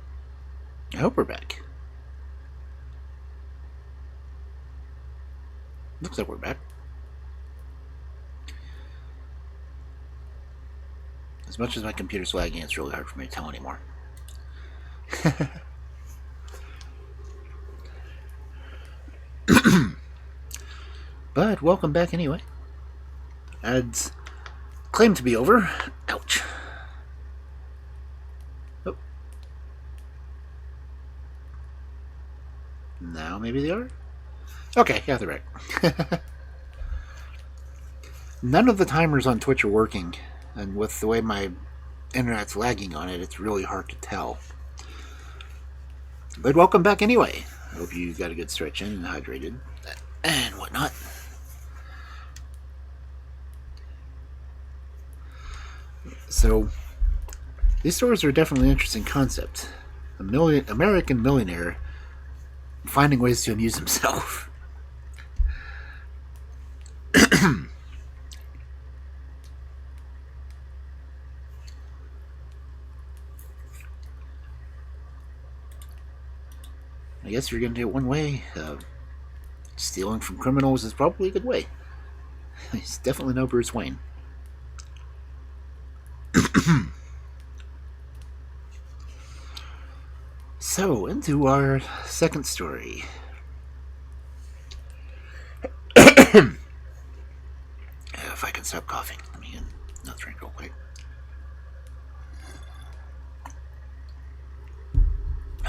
I hope we're back. Looks like we're back. As much as my computer's lagging, it's really hard for me to tell anymore. But welcome back anyway. Ads claim to be over. Ouch. Oh. maybe they are? Okay, yeah, they're right. None of the timers on Twitch are working, and with the way my internet's lagging on it, it's really hard to tell. But welcome back anyway. I hope you got a good stretch in and hydrated and whatnot. So, these stories are definitely an interesting concept. American millionaire finding ways to amuse himself. I guess if you're going to do it one way, stealing from criminals is probably a good way. He's definitely no Bruce Wayne. So, into our second story. If I can stop coughing, let me get another drink real quick.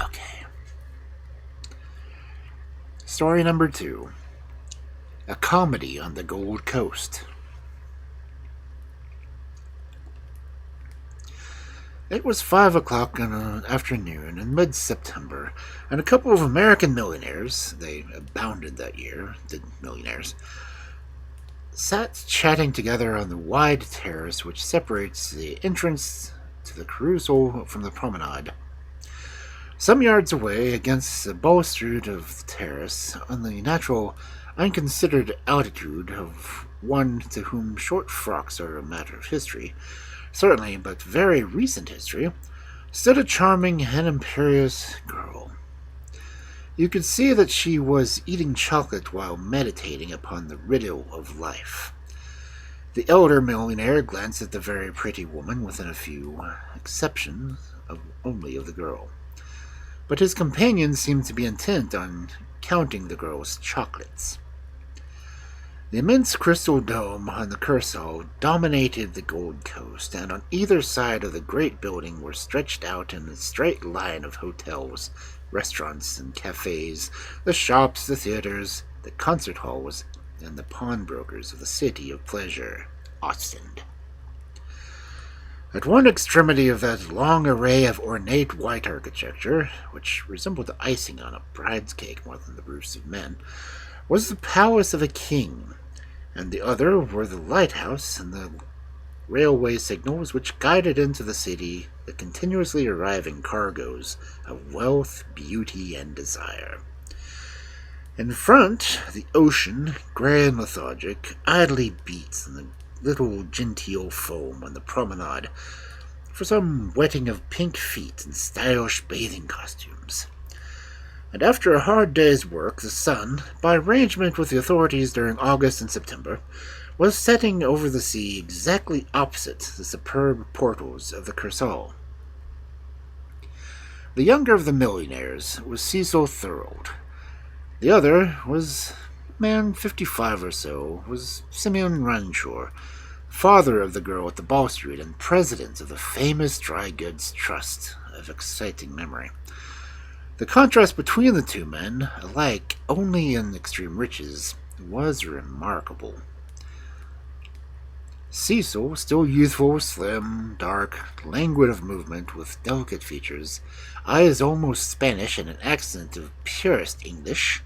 Okay. Story number 2. A comedy on the Gold Coast. It was 5 o'clock in an afternoon in mid-September, and a couple of American millionaires, they abounded that year, did millionaires, sat chatting together on the wide terrace which separates the entrance to the carousel from the promenade. Some yards away, against the balustrade of the terrace, on the natural, unconsidered altitude of one to whom short frocks are a matter of history, certainly but very recent history, stood a charming and imperious girl. You could see that she was eating chocolate while meditating upon the riddle of life. The elder millionaire glanced at the very pretty woman, within a few exceptions only of the girl. But his companion seemed to be intent on counting the girl's chocolates. The immense crystal dome on the Curacao dominated the Gold Coast, and on either side of the great building were stretched out in a straight line of hotels, restaurants, and cafes, the shops, the theaters, the concert halls, and the pawnbrokers of the city of pleasure, Ostend. At one extremity of that long array of ornate white architecture, which resembled the icing on a bride's cake more than the roofs of men, was the palace of a king, and the other were the lighthouse and the railway signals which guided into the city the continuously arriving cargoes of wealth, beauty, and desire. In front, the ocean, grey and lethargic, idly beats in the little genteel foam on the promenade for some wetting of pink feet in stylish bathing costumes. And after a hard day's work, the sun, by arrangement with the authorities during August and September, was setting over the sea exactly opposite the superb portals of the Curacao. The younger of the millionaires was Cecil Thorold. The other was a man 55 or so, was Simeon Ranshore, father of the girl at the balustrade and president of the famous Dry Goods Trust of exciting memory. The contrast between the two men, alike only in extreme riches, was remarkable. Cecil, still youthful, slim, dark, languid of movement, with delicate features, eyes almost Spanish and an accent of purest English,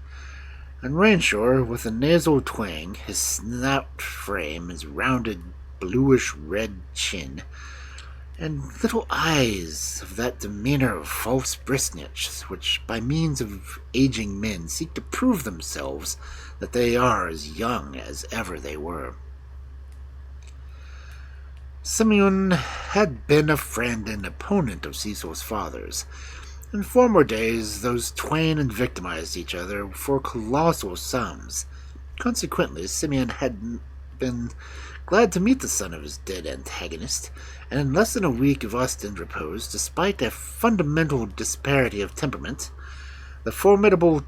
and Ranshore, with a nasal twang, his snout frame, his rounded, bluish-red chin, and little eyes of that demeanor of false briskness which, by means of aging men, seek to prove themselves that they are as young as ever they were. Simeon had been a friend and opponent of Cecil's father's. In former days, those twain had victimized each other for colossal sums. Consequently, Simeon had been glad to meet the son of his dead antagonist, and in less than a week of Ostend repose, despite a fundamental disparity of temperament, the formidable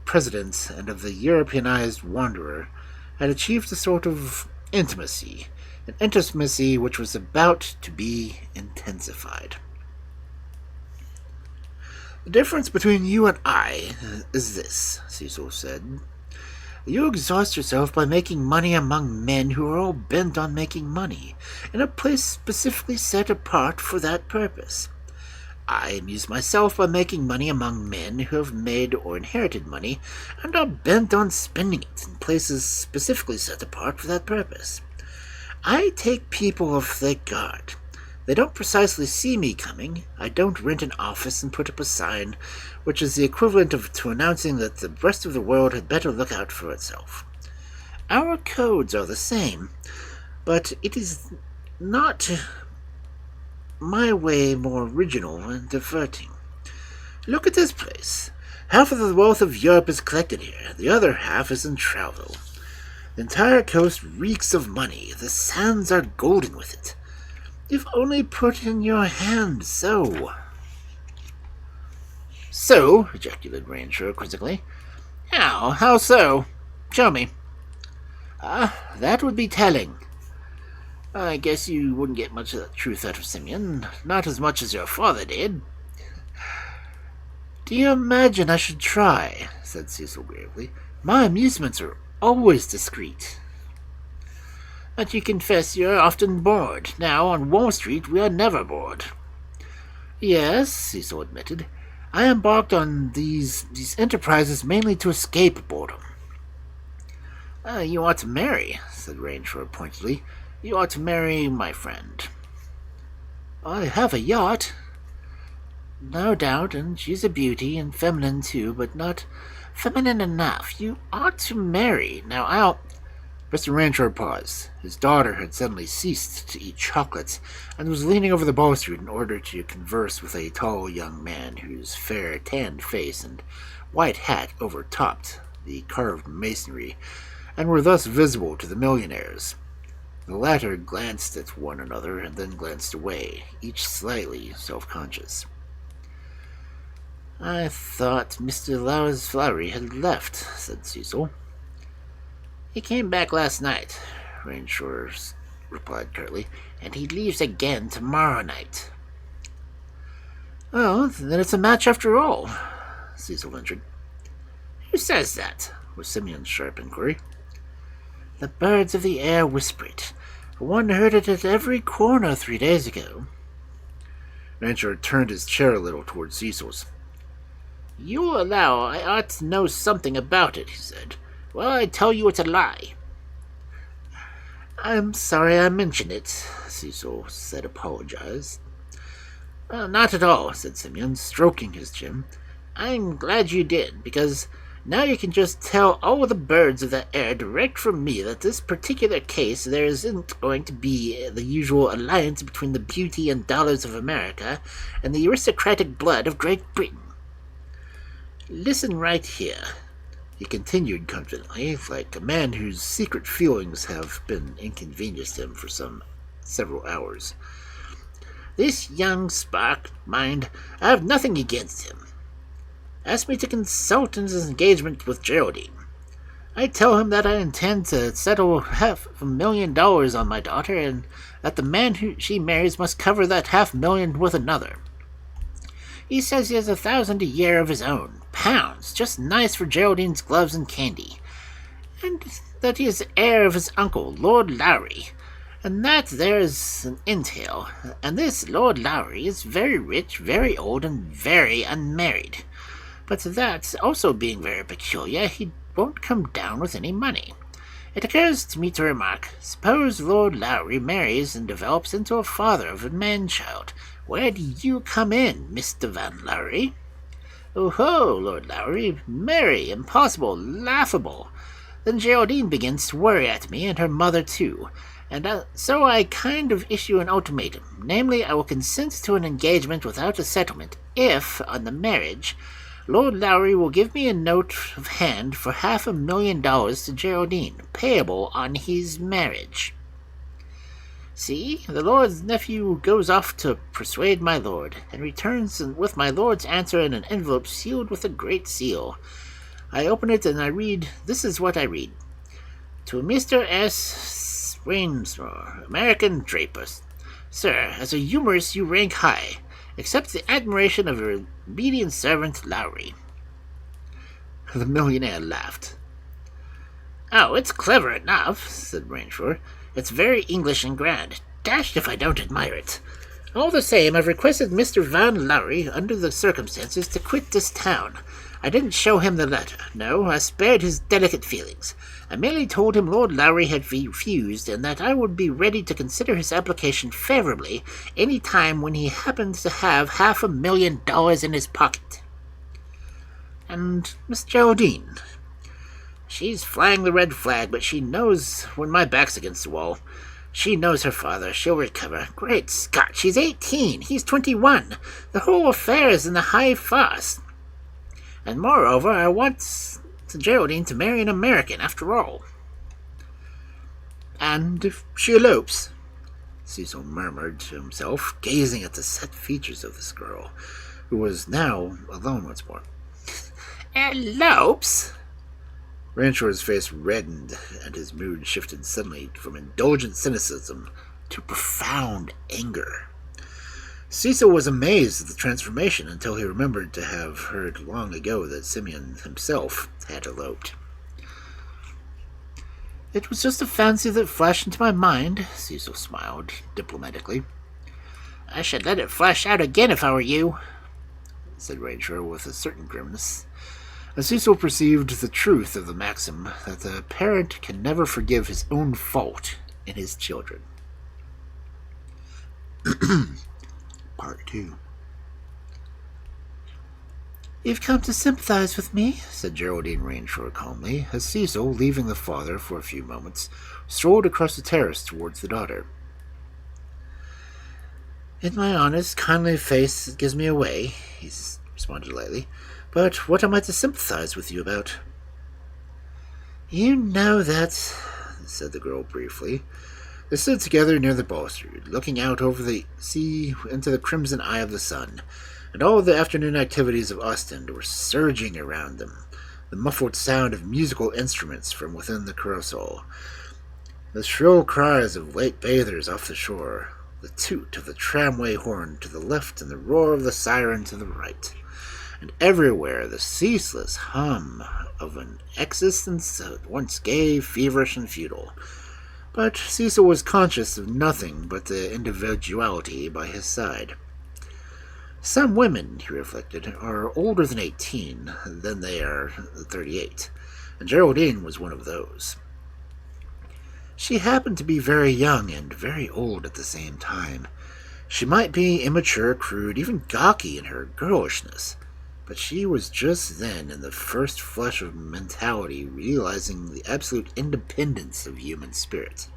president and of the Europeanized wanderer had achieved a sort of intimacy, an intimacy which was about to be intensified. The difference between you and I is this, Cecil said. You exhaust yourself by making money among men who are all bent on making money, in a place specifically set apart for that purpose. I amuse myself by making money among men who have made or inherited money and are bent on spending it in places specifically set apart for that purpose. I take people off their guard. They don't precisely see me coming. I don't rent an office and put up a sign, which is the equivalent to announcing that the rest of the world had better look out for itself. Our codes are the same, but it is not my way more original and diverting. Look at this place. Half of the wealth of Europe is collected here. The other half is in travel. The entire coast reeks of money. The sands are golden with it. If only put in your hand so. So, ejaculated Ranshaw quizzically. How so? Show me. That would be telling. I guess you wouldn't get much of the truth out of Simeon, not as much as your father did. Do you imagine I should try? Said Cecil gravely. My amusements are always discreet. But you confess you're often bored. Now, on Wall Street, we are never bored. Yes, Cecil admitted. I embarked on these enterprises mainly to escape boredom. You ought to marry, said Ranshaw pointedly. You ought to marry my friend. I have a yacht. No doubt, and she's a beauty, and feminine too, but not feminine enough. You ought to marry. Now, Mr. Ranshaw paused. His daughter had suddenly ceased to eat chocolates and was leaning over the balustrade in order to converse with a tall young man whose fair, tanned face and white hat overtopped the carved masonry and were thus visible to the millionaires. The latter glanced at one another and then glanced away, each slightly self-conscious. I thought Mr. Lowry had left, said Cecil. He came back last night, Ranshaw replied curtly, and he leaves again tomorrow night. Oh, then it's a match after all, Cecil ventured. Who says that? Was Simeon's sharp inquiry. The birds of the air whisper it. One heard it at every corner 3 days ago. Ranshaw turned his chair a little toward Cecil's. You'll allow I ought to know something about it, he said. Well, I tell you it's a lie. I'm sorry I mentioned it, Cecil said, apologized. Not at all, said Simeon, stroking his chin. I'm glad you did, because now you can just tell all the birds of the air direct from me that this particular case there isn't going to be the usual alliance between the beauty and dollars of America and the aristocratic blood of Great Britain. Listen right here, he continued confidently, like a man whose secret feelings have been inconvenienced him for several hours. This young spark, mind, I have nothing against him. Asked me to consult in his engagement with Geraldine. I tell him that I intend to settle $500,000 on my daughter, and that the man who she marries must cover that $500,000 with another. He says he has 1,000 a year of his own, pounds, just nice for Geraldine's gloves and candy, and that he is the heir of his uncle, Lord Lowry, and that there is an entail, and this Lord Lowry is very rich, very old, and very unmarried. But that, also being very peculiar, he won't come down with any money. It occurs to me to remark, suppose Lord Lowry marries and develops into a father of a man-child. Where do you come in, Mr. Van Lowry? Oh-ho, Lord Lowry, merry, impossible, laughable. Then Geraldine begins to worry at me, and her mother too, and so I kind of issue an ultimatum, namely, I will consent to an engagement without a settlement, if, on the marriage, Lord Lowry will give me a note of hand for $500,000 to Geraldine, payable on his marriage. See, the lord's nephew goes off to persuade my lord, and returns with my lord's answer in an envelope sealed with a great seal. I open it and I read, this is what I read. To Mr. S. Rainsmore, American draper. Sir, as a humorist you rank high, except the admiration of her obedient servant, Lowry. The millionaire laughed. "Oh, it's clever enough," said Ranshaw. "It's very English and grand. Dashed if I don't admire it. All the same, I've requested Mr. Van Lowry, under the circumstances, to quit this town. I didn't show him the letter. No, I spared his delicate feelings. I merely told him Lord Lowry had refused, and that I would be ready to consider his application favorably any time when he happened to have $500,000 in his pocket." "And Miss Geraldine?" "She's flying the red flag, but she knows when my back's against the wall. She knows her father. She'll recover. Great Scott, she's 18. He's 21. The whole affair is in the high farce. And moreover, I want Geraldine to marry an American, after all." "And if she elopes?" Cecil murmured to himself, gazing at the set features of this girl, who was now alone once more. "Elopes?" Ranshaw's face reddened, and his mood shifted suddenly from indulgent cynicism to profound anger. Cecil was amazed at the transformation until he remembered to have heard long ago that Simeon himself had eloped. "It was just a fancy that flashed into my mind," Cecil smiled diplomatically. "I should let it flash out again if I were you," said Ranshaw with a certain grimness. And Cecil perceived the truth of the maxim that the parent can never forgive his own fault in his children. Part 2. "You've come to sympathize with me," said Geraldine Ranshaw calmly, as Cecil, leaving the father for a few moments, strolled across the terrace towards the daughter. "In my honest, kindly face it gives me away," he responded lightly. "But what am I to sympathize with you about?" "You know that," said the girl briefly. They stood together near the balustrade, looking out over the sea into the crimson eye of the sun, and all the afternoon activities of Ostend were surging around them, the muffled sound of musical instruments from within the carousel, the shrill cries of late bathers off the shore, the toot of the tramway horn to the left and the roar of the siren to the right, and everywhere the ceaseless hum of an existence at once gay, feverish, and futile. But Cecil was conscious of nothing but the individuality by his side. Some women, he reflected, are older than 18, than they are 38, and Geraldine was one of those. She happened to be very young and very old at the same time. She might be immature, crude, even gawky in her girlishness, but she was just then in the first flush of mentality, realizing the absolute independence of human spirit.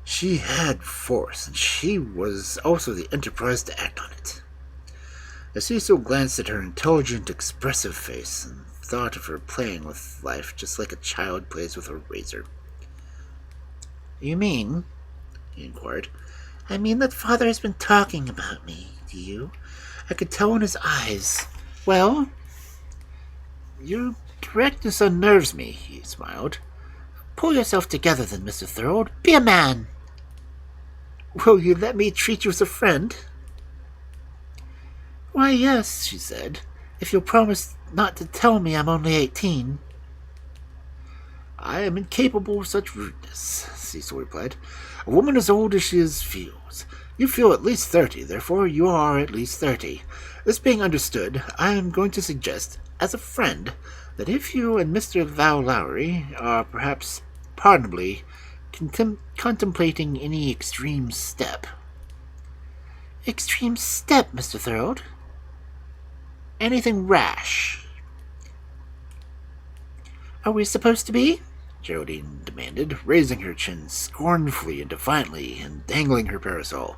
She had force, and she was also the enterprise to act on it. As Cecil glanced at her intelligent, expressive face, and thought of her playing with life just like a child plays with a razor. "You mean," he inquired, "I mean that father has been talking about me, do you? I could tell in his eyes." "Well?" "Your directness unnerves me," he smiled. "Pull yourself together then, Mr. Thorold. Be a man." "Will you let me treat you as a friend?" "Why, yes," she said, "if you'll promise not to tell me I'm only 18. "I am incapable of such rudeness," Cecil replied. "A woman as old as she feels. You feel at least 30, therefore you are at least 30. This being understood, I am going to suggest, as a friend, that if you and Mr. Val Lowry are perhaps pardonably contemplating any extreme step." "Extreme step, Mr. Thorold?" "Anything rash." "Are we supposed to be?" Geraldine demanded, raising her chin scornfully and defiantly and dangling her parasol.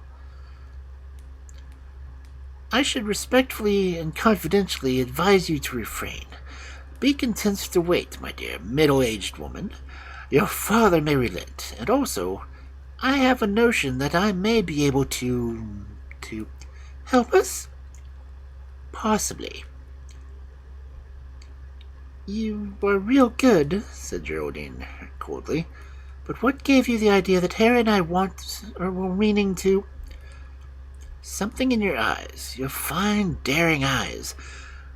"I should respectfully and confidentially advise you to refrain. Be content to wait, my dear middle-aged woman. Your father may relent, and also, I have a notion that I may be able to help us? Possibly." "You are real good," said Geraldine coldly. "But what gave you the idea that Harry and I were meaning to—" Something in your eyes, your fine, daring eyes.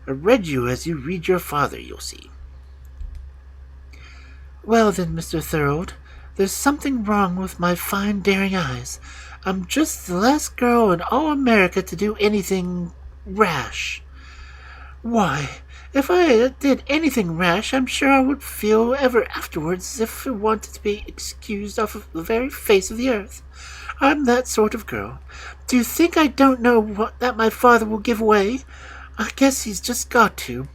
I read you as you read your father, you'll see. Well then, Mr. Thorold, there's something wrong with my fine, daring eyes. I'm just the last girl in all America to do anything rash. Why, if I did anything rash, I'm sure I would feel ever afterwards as if I wanted to be excused off of the very face of the earth. I'm that sort of girl. Do you think I don't know that my father will give way? I guess he's just got to.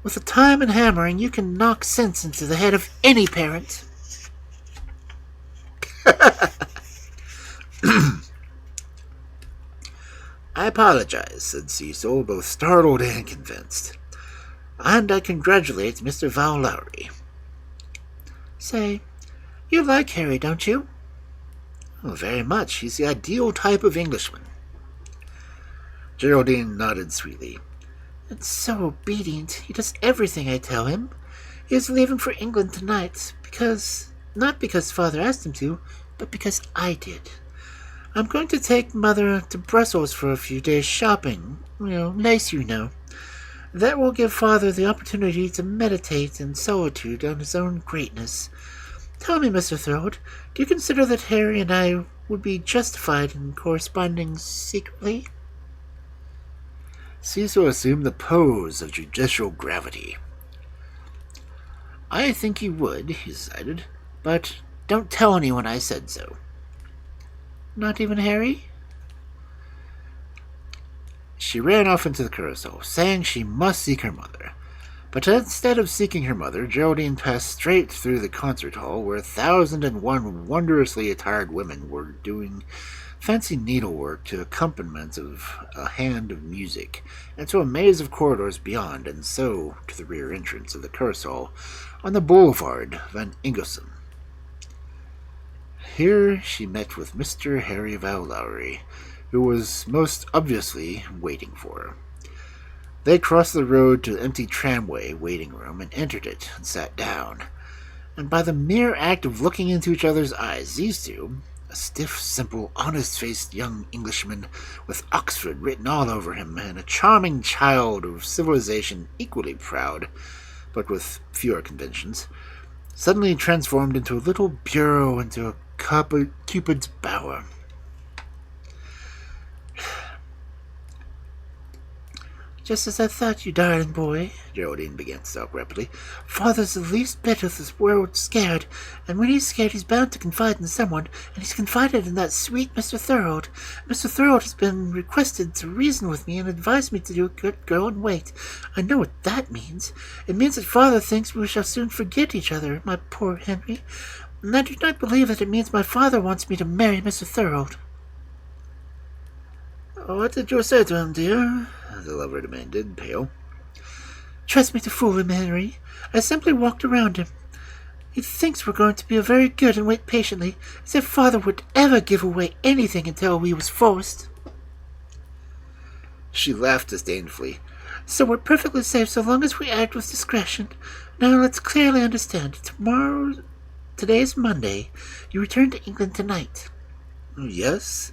With the time and hammering, you can knock sense into the head of any parent. I apologize, said Cecil, both startled and convinced. And I congratulate Mr. Val Lowry. Say, you like Harry, don't you? Oh, very much. He's the ideal type of Englishman. Geraldine nodded sweetly. And so obedient. He does everything I tell him. He is leaving for England tonight, not because Father asked him to, but because I did. I'm going to take Mother to Brussels for a few days shopping. Nice, That will give Father the opportunity to meditate in solitude on his own greatness. Tell me, Mr. Thorold, do you consider that Harry and I would be justified in corresponding secretly? Cecil assumed the pose of judicial gravity. I think you would, he decided, but don't tell anyone I said so. Not even Harry? She ran off into the curacao, saying she must seek her mother. But instead of seeking her mother, Geraldine passed straight through the concert hall, where 1,001 wondrously attired women were doing fancy needlework to accompaniment of a hand of music, and to a maze of corridors beyond, and so to the rear entrance of the curacao on the Boulevard Van Ingelsen. Here she met with Mr. Harry Val Lowry, who was most obviously waiting for her. They crossed the road to the empty tramway waiting room and entered it and sat down. And by the mere act of looking into each other's eyes, these two, a stiff, simple, honest-faced young Englishman with Oxford written all over him, and a charming child of civilization equally proud, but with fewer conventions, suddenly transformed into a little bureau, into a Cupid's bower. Just as I thought, you darling boy, Geraldine began to talk rapidly. Father's the least bit of this world scared, and when he's scared he's bound to confide in someone, and he's confided in that sweet Mr. Thorold. Mr. Thorold has been requested to reason with me and advise me to do a good girl and wait. I know what that means. It means that Father thinks we shall soon forget each other, my poor Henry, and I do not believe that it means my father wants me to marry Mr. Thorold. What did you say to him, dear? The lover demanded, pale. Trust me to fool him, Henry. I simply walked around him. He thinks we're going to be very good and wait patiently, as if Father would ever give away anything until he was forced. She laughed disdainfully. So we're perfectly safe so long as we act with discretion. Now let's clearly understand. Today's Monday. You return to England tonight. Yes,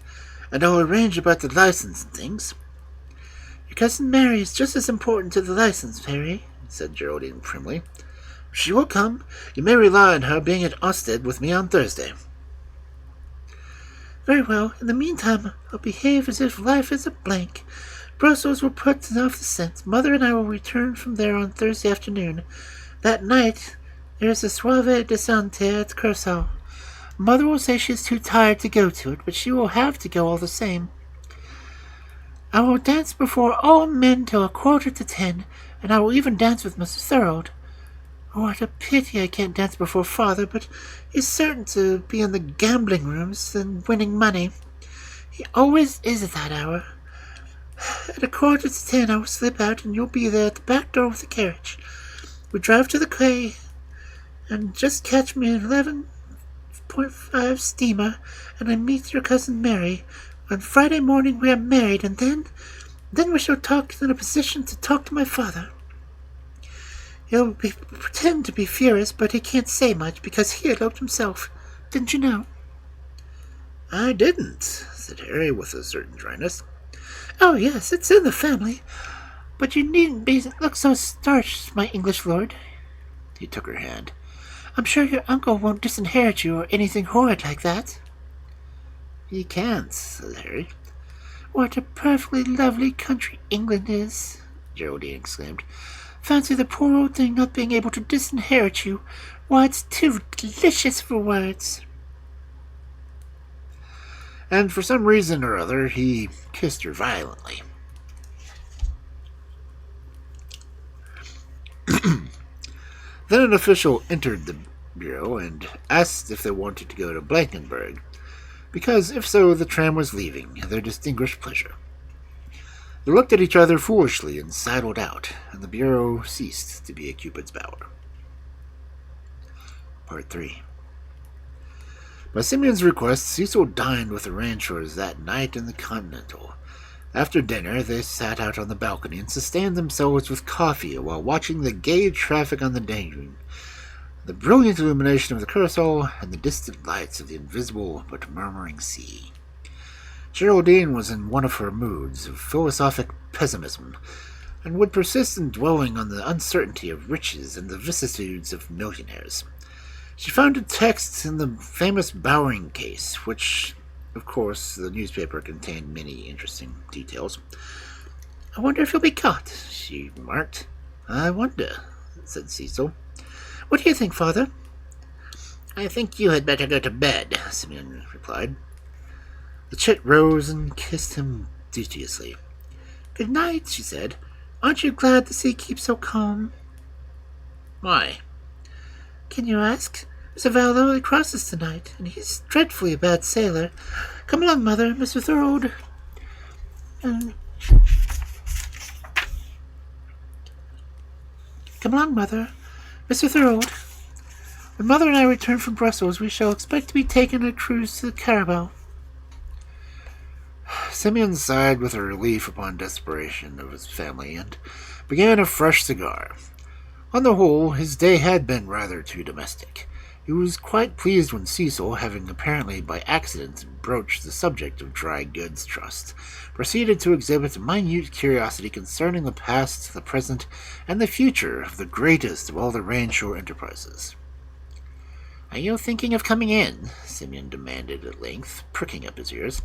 and I'll arrange about the license and things. Your cousin Mary is just as important to the license, Harry, said Geraldine primly. She will come. You may rely on her being at Ostend with me on Thursday. Very well. In the meantime, I'll behave as if life is a blank. Brussels will put off the scent. Mother and I will return from there on Thursday afternoon. That night, there is a soirée détente at Curacao. Mother will say she is too tired to go to it, but she will have to go all the same. I will dance before all men till 9:45, and I will even dance with Mr. Thorold. Oh, what a pity I can't dance before Father, but he's certain to be in the gambling rooms and winning money. He always is at that hour. At 9:45 I will slip out, and you'll be there at the back door with the carriage. We drive to the quay, and just catch me an 11.5 steamer, and I meet your cousin Mary. On Friday morning we are married, and then we shall talk in a position to talk to my father. He'll pretend to be furious, but he can't say much, because he eloped himself. Didn't you know? I didn't, said Harry with a certain dryness.
Oh, yes, it's in the family. But you needn't look so starched, my English lord.
He took her hand.
I'm sure your uncle won't disinherit you or anything horrid like that.
He can't, said Harry.
What a perfectly lovely country England is,
Geraldine exclaimed.
Fancy the poor old thing not being able to disinherit you. Why, it's too delicious for words.
And for some reason or other, he kissed her violently. Then an official entered the bureau and asked if they wanted to go to Blankenberg, because if so, the tram was leaving their distinguished pleasure. They looked at each other foolishly and sidled out, and the bureau ceased to be a Cupid's bower. Part 3. By Simeon's request, Cecil dined with the ranchers that night in the Continental. After dinner, they sat out on the balcony and sustained themselves with coffee while watching the gay traffic on the dune, the brilliant illumination of the Curacao, and the distant lights of the invisible but murmuring sea. Geraldine was in one of her moods of philosophic pessimism, and would persist in dwelling on the uncertainty of riches and the vicissitudes of millionaires. She found a text in the famous Bowring case, which, of course, the newspaper contained many interesting details.
"I wonder if he'll be caught,"
she remarked. "I wonder," said Cecil.
"What do you think, Father?"
"I think you had better go to bed," Simeon replied. The chit rose and kissed him duteously.
"Good night," she said. "Aren't you glad the sea keeps so calm?"
"Why?"
"Can you ask? Mr. Vallow crosses tonight, and he's dreadfully a bad sailor. Come along, Mother, Mr. Thorold. Come along, Mother. Mr. Thorold. When Mother and I return from Brussels, we shall expect to be taking a cruise to the Carabao."
Simeon sighed with a relief upon desperation of his family and began a fresh cigar. On the whole, his day had been rather too domestic. He was quite pleased when Cecil, having apparently by accident broached the subject of dry goods trust, proceeded to exhibit minute curiosity concerning the past, the present, and the future of the greatest of all the Ranshore enterprises. "Are you thinking of coming in?" Simeon demanded at length, pricking up his ears.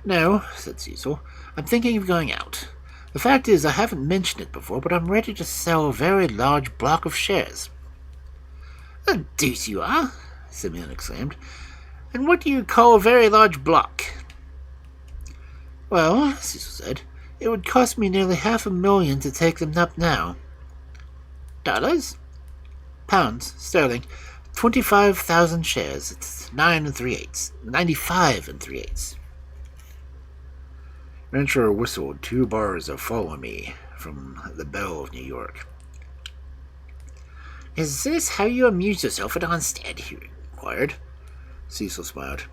"No," said Cecil. "I'm thinking of going out. The fact is, I haven't mentioned it before, but I'm ready to sell a very large block of shares." "The deuce you are!" Simeon exclaimed. "And what do you call a very large block?"
"Well," Cecil said, "it would cost me nearly $500,000 to take them up now."
"Dollars?"
"Pounds, sterling. 25,000 shares. It's 9 3/8. 95 3/8.
Rancher whistled 2 bars of Follow Me from The Belle of New York.
"Is this how you amuse yourself at Onstead?" he inquired.
Cecil smiled.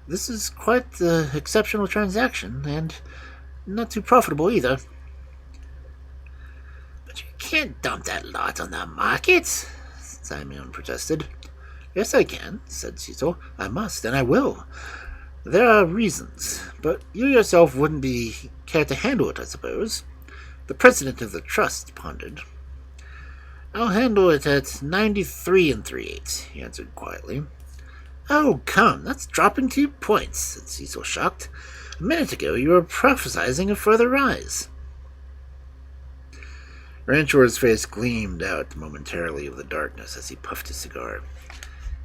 "This is quite the exceptional transaction, and not too profitable either."
"But you can't dump that lot on the market," Simeon protested.
"Yes, I can," said Cecil. "I must, and I will. There are reasons, but you yourself wouldn't be care to handle it, I suppose." The president of the trust pondered. "I'll handle it at 93 3/8, he answered quietly. "Oh, come, that's dropping 2 points, said Cecil, shocked. "A minute ago you were prophesizing a further rise." Ranchore's face gleamed out momentarily of the darkness as he puffed his cigar.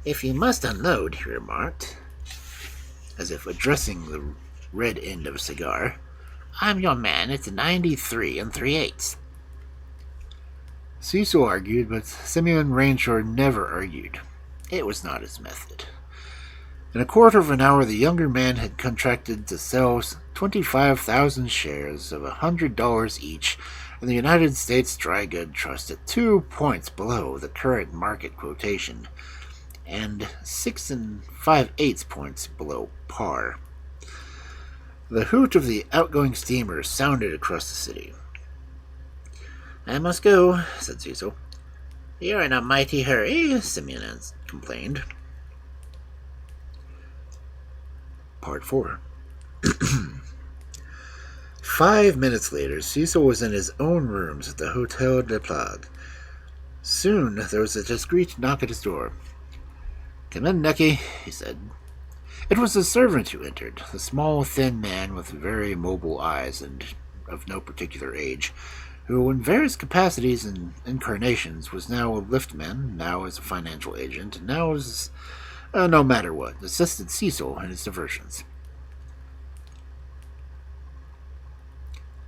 "If you must unload," he remarked, as if addressing the red end of a cigar, "I'm your man at 93 3/8. Cecil argued, but Simeon Ranchore never argued. It was not his method. In a quarter of an hour, the younger man had contracted to sell 25,000 shares of $100 each in the United States Dry Goods Trust at 2 points below the current market quotation, and 6 5/8 points below par. The hoot of the outgoing steamer sounded across the city. "I must go," said Cecil. "You're in a mighty hurry," Simeon complained. Part 4. 5 minutes later, Cecil was in his own rooms at the Hotel de Plague. Soon there was a discreet knock at his door. "Come in, Necky," he said. It was the servant who entered, the small, thin man with very mobile eyes and of no particular age, who in various capacities and incarnations was now a liftman, now as a financial agent, and now as, no matter what, assisted Cecil in his diversions.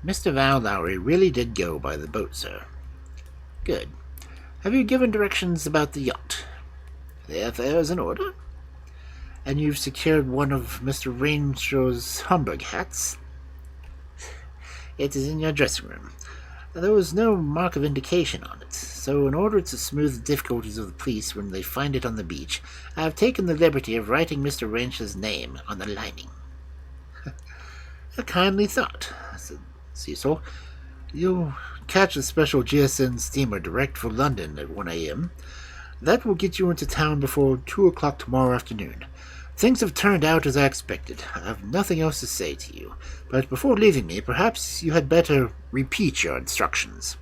"Mr. Val Lowry really did go by the boat, sir." "Good. Have you given directions about the yacht?" "The affair is in order." "And you've secured one of Mr. Rainshaw's Homburg hats?" "It is in your dressing room. There was no mark of indication on it, so in order to smooth the difficulties of the police when they find it on the beach, I have taken the liberty of writing Mr. Ranch's name on the lining." "A kindly thought," said Cecil. "You'll catch a special GSN steamer direct for London at 1 a.m. That will get you into town before 2 o'clock tomorrow afternoon. Things have turned out as I expected. I have nothing else to say to you, but before leaving me, perhaps you had better repeat your instructions."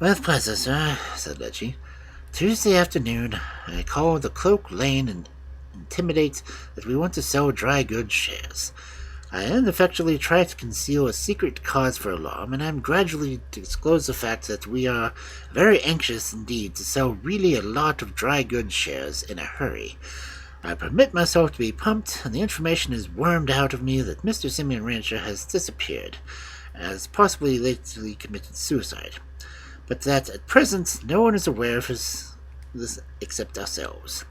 "With pleasure, sir," said Lecce. "Tuesday afternoon, I call the Cloak Lane and intimate that we want to sell dry goods shares. I ineffectually try to conceal a secret cause for alarm, and I am gradually to disclose the fact that we are very anxious indeed to sell really a lot of dry goods shares in a hurry. I permit myself to be pumped, and the information is wormed out of me that Mr. Simeon Rancher has disappeared, as possibly lately committed suicide, but that at present no one is aware of this except ourselves.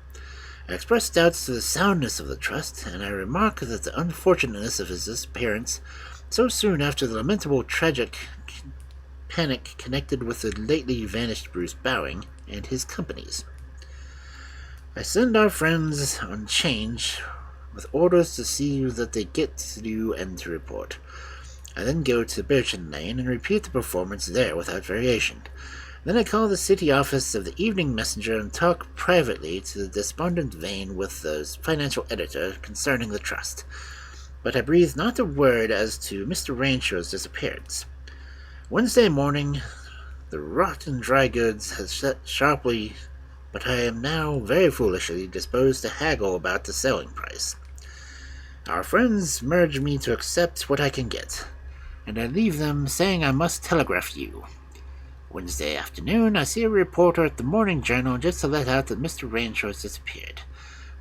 I express doubts to the soundness of the trust, and I remark that the unfortunateness of his disappearance so soon after the lamentable tragic panic connected with the lately vanished Bruce Bowing and his companies. I send our friends on change with orders to see that they get to you and to report. I then go to Birchen Lane and repeat the performance there without variation. Then I call the city office of the Evening Messenger and talk privately to the despondent Vane with the financial editor concerning the trust. But I breathe not a word as to Mr. Rainshaw's disappearance. Wednesday morning, the rotten dry goods has set sharply, but I am now very foolishly disposed to haggle about the selling price. Our friends urge me to accept what I can get, and I leave them saying I must telegraph you. Wednesday afternoon, I see a reporter at the Morning Journal just to let out that Mr. Ranshaw has disappeared.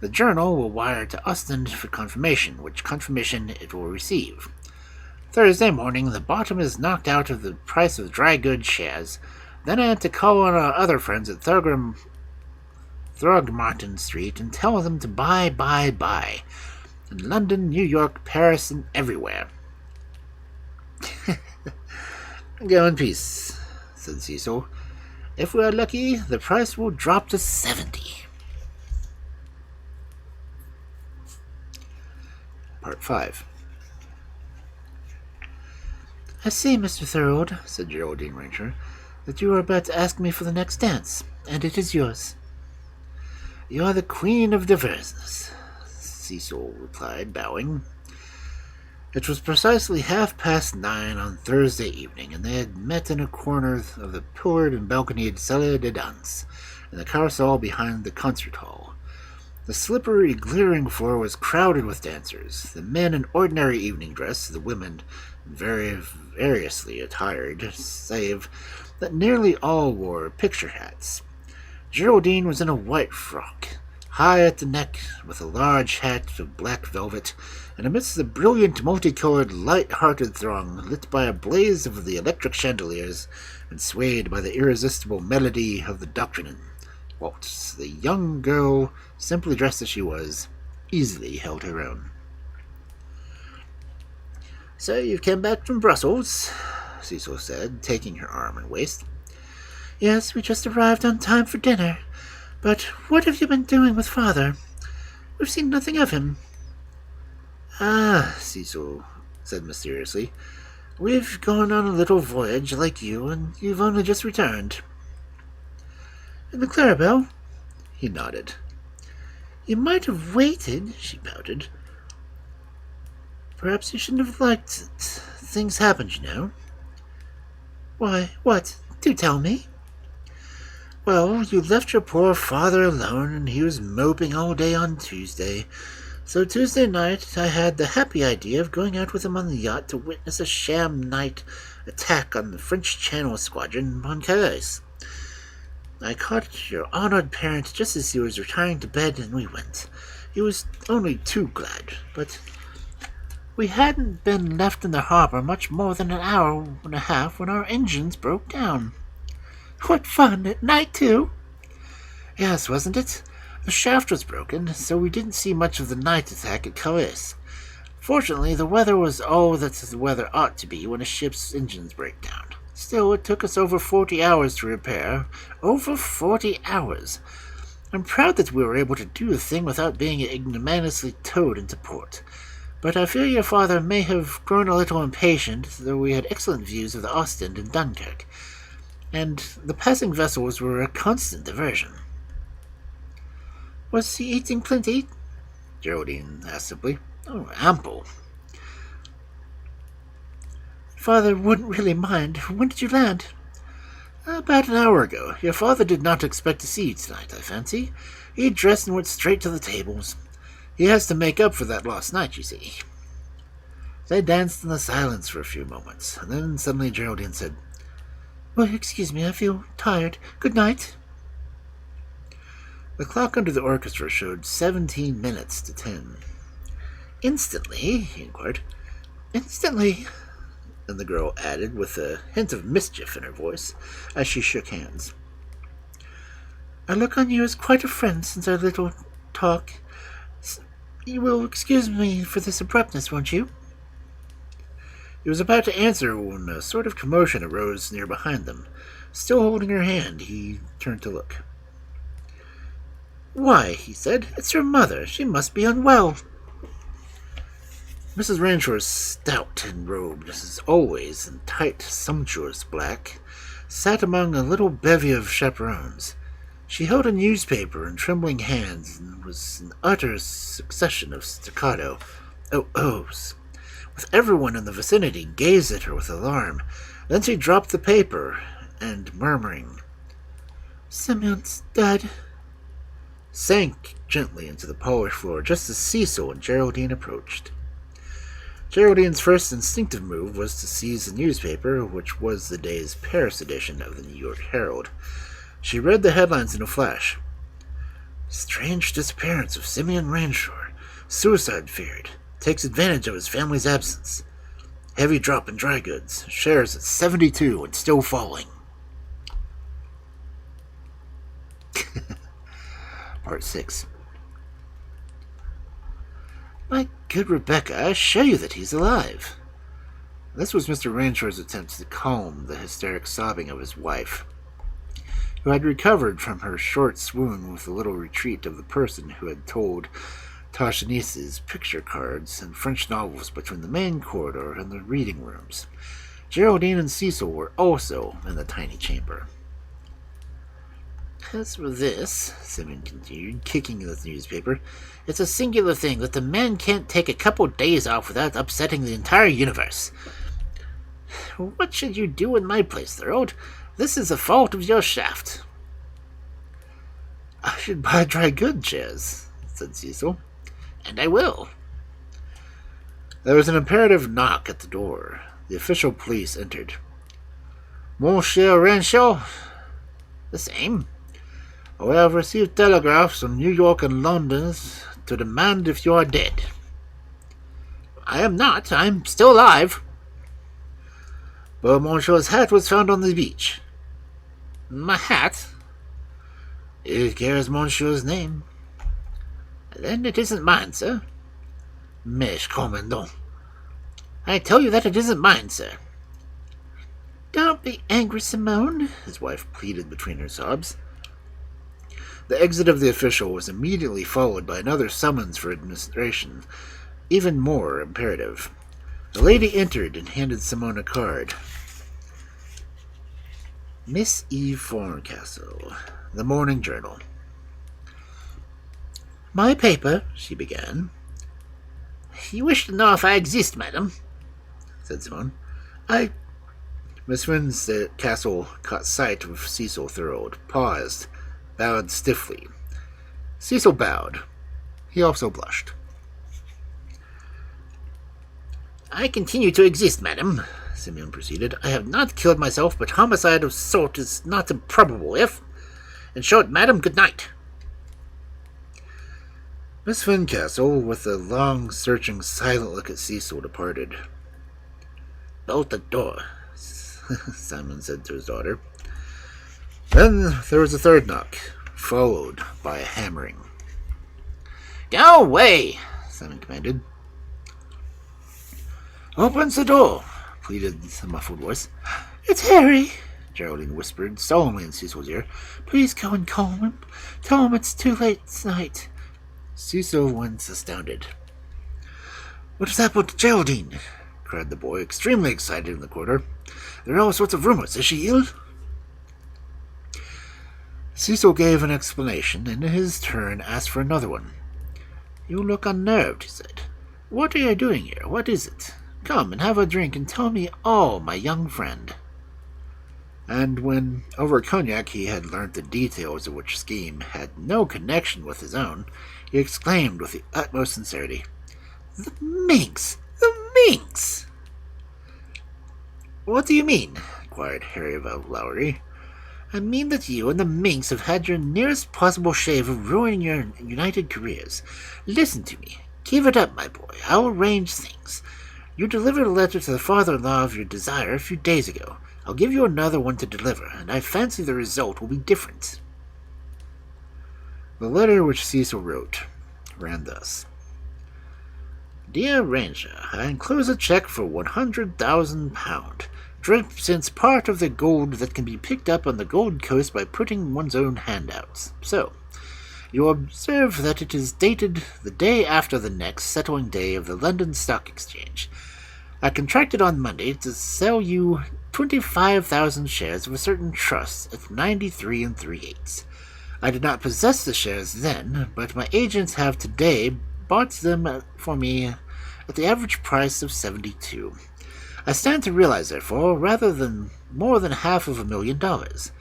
The Journal will wire to Ostend for confirmation, which confirmation it will receive. Thursday morning, the bottom is knocked out of the price of dry goods shares. Then I have to call on our other friends at Throgmorton Street and tell them to buy. In London, New York, Paris, and everywhere. Go in peace, said Cecil. If we are lucky, the price will drop to 70. Part 5.
I see, Mr. Thorold, said Geraldine Ranger, that you are about to ask me for the next dance, and it is yours.
You are the queen of diverseness, Cecil replied, bowing. It was precisely 9:30 on Thursday evening, and they had met in a corner of the pillared and balconied Salle de Danse, in the carousel behind the concert hall. The slippery, glittering floor was crowded with dancers, the men in ordinary evening dress, the women very variously attired, save that nearly all wore picture hats. Geraldine was in a white frock, high at the neck, with a large hat of black velvet, and amidst the brilliant, multicolored, light-hearted throng, lit by a blaze of the electric chandeliers, and swayed by the irresistible melody of the Doctrinen waltz, the young girl, simply dressed as she was, easily held her own. So you've come back from Brussels, Cecil said, taking her arm and waist.
Yes, we just arrived on time for dinner. But what have you been doing with Father? We've seen nothing of him.
Ah, Cecil said mysteriously. We've gone on a little voyage like you, and you've only just returned.
And the Clarabelle?
He nodded.
You might have waited, she pouted. Perhaps you shouldn't have liked it. Things happened, you know. Why, what? Do tell me. Well, you left your poor father alone, and he was moping all day on Tuesday. So Tuesday night, I had the happy idea of going out with him on the yacht to witness a sham night attack on the French Channel Squadron on Calais. I caught your honored parent just as he was retiring to bed, and we went. He was only too glad, but we hadn't been left in the harbor much more than an hour and a half when our engines broke down. What fun! At night, too? Yes, wasn't it? The shaft was broken, so we didn't see much of the night attack at Calais. Fortunately, the weather was all that the weather ought to be when a ship's engines break down. Still, it took us over 40 hours to repair. Over 40 hours! I'm proud that we were able to do the thing without being ignominiously towed into port. But I fear your father may have grown a little impatient, though we had excellent views of the Ostend and Dunkirk, and the passing vessels were a constant diversion. Was he eating plenty? Geraldine asked simply. Oh, ample. Father wouldn't really mind. When did you land? About an hour ago. Your father did not expect to see you tonight, I fancy. He dressed and went straight to the tables. He has to make up for that lost night, you see. They danced in the silence for a few moments, and then suddenly Geraldine said, Well, excuse me, I feel tired. Good night. The clock under the orchestra showed 17 minutes to 10. Instantly, he inquired. Instantly, and the girl added with a hint of mischief in her voice as she shook hands. I look on you as quite a friend since our little talk. You will excuse me for this abruptness, won't you? He was about to answer when a sort of commotion arose near behind them. Still holding her hand, he turned to look. Why, he said, it's your mother. She must be unwell. Mrs. Ranshore, stout and robed, as always, in tight, sumptuous black, sat among a little bevy of chaperons. She held a newspaper in trembling hands and was an utter succession of staccato oh-ohs. With everyone in the vicinity gazed at her with alarm. Then she dropped the paper and, murmuring, Simeon's dead, sank gently into the polished floor just as Cecil and Geraldine approached. Geraldine's first instinctive move was to seize the newspaper, which was the day's Paris edition of the New York Herald. She read the headlines in a flash. Strange disappearance of Simeon Ranshore. Suicide feared. Takes advantage of his family's absence. Heavy drop in dry goods. Shares at 72 and still falling. Part 6. My good Rebecca, I assure you that he's alive. This was Mr. Ranshore's attempt to calm the hysteric sobbing of his wife, who had recovered from her short swoon with a little retreat of the person who had told Tachenice's picture cards and French novels between the main corridor and the reading rooms. Geraldine and Cecil were also in the tiny chamber. As for this, Simeon continued, kicking the newspaper, it's a singular thing that the man can't take a couple days off without upsetting the entire universe. What should you do in my place, Thorold? This is the fault of your shaft. I should buy dry goods shares, said Cecil. And I will. There was an imperative knock at the door. The official police entered. Monsieur Ranshore? The same. I have received telegraphs from New York and London to demand if you are dead. I am not. I am still alive. But Monsieur's hat was found on the beach. My hat? It carries Monsieur's name. Then it isn't mine, sir. Mais commandant. I tell you that it isn't mine, sir. Don't be angry, Simone, his wife pleaded between her sobs. The exit of the official was immediately followed by another summons for administration, even more imperative. The lady entered and handed Simone a card. Miss Eve Horncastle, The Morning Journal. My paper, she began. You wish to know if I exist, madam? Said Simone.
Miss Finn's castle caught sight of Cecil Thorold, paused, bowed stiffly. Cecil bowed. He also blushed.
I continue to exist, madam, Simeon proceeded. I have not killed myself, but homicide of sort is not improbable if... In short, madam, good night.
Miss Fincastle, with a long, searching, silent look at Cecil, departed.
Bolt the door,
Simon said to his daughter. Then there was a third knock, followed by a hammering.
Go away,
Simon commanded.
Opens the door, pleaded a muffled voice. It's Harry, Geraldine whispered solemnly in Cecil's ear. Please go and call him. Tell him it's too late tonight.
Cecil went astounded.
What has happened to Geraldine? Cried the boy, extremely excited in the corridor. There are all sorts of rumors. Is she ill?
Cecil gave an explanation, and in his turn asked for another one.
You look unnerved, he said. What are you doing here? What is it? Come and have a drink and tell me all, my young friend.
And when, over cognac, he had learnt the details of which scheme had no connection with his own, he exclaimed with the utmost sincerity,
The minx! The minx!
What do you mean? Inquired Harry Lowry.
I mean that you and the minx have had your nearest possible shave of ruining your united careers. Listen to me. Give it up, my boy. I'll arrange things. You delivered a letter to the father-in-law of your desire a few days ago. I'll give you another one to deliver, and I fancy the result will be different.
The letter which Cecil wrote ran thus.
Dear Ranger, I enclose a check for £100,000, since part of the gold that can be picked up on the Gold Coast by putting one's own hand out. So, you observe that it is dated the day after the next settling day of the London Stock Exchange. I contracted on Monday to sell you 25,000 shares of a certain trust at 93 3/8. I did not possess the shares then, but my agents have today bought them for me at the average price of 72. I stand to realize, therefore, more than $500,000.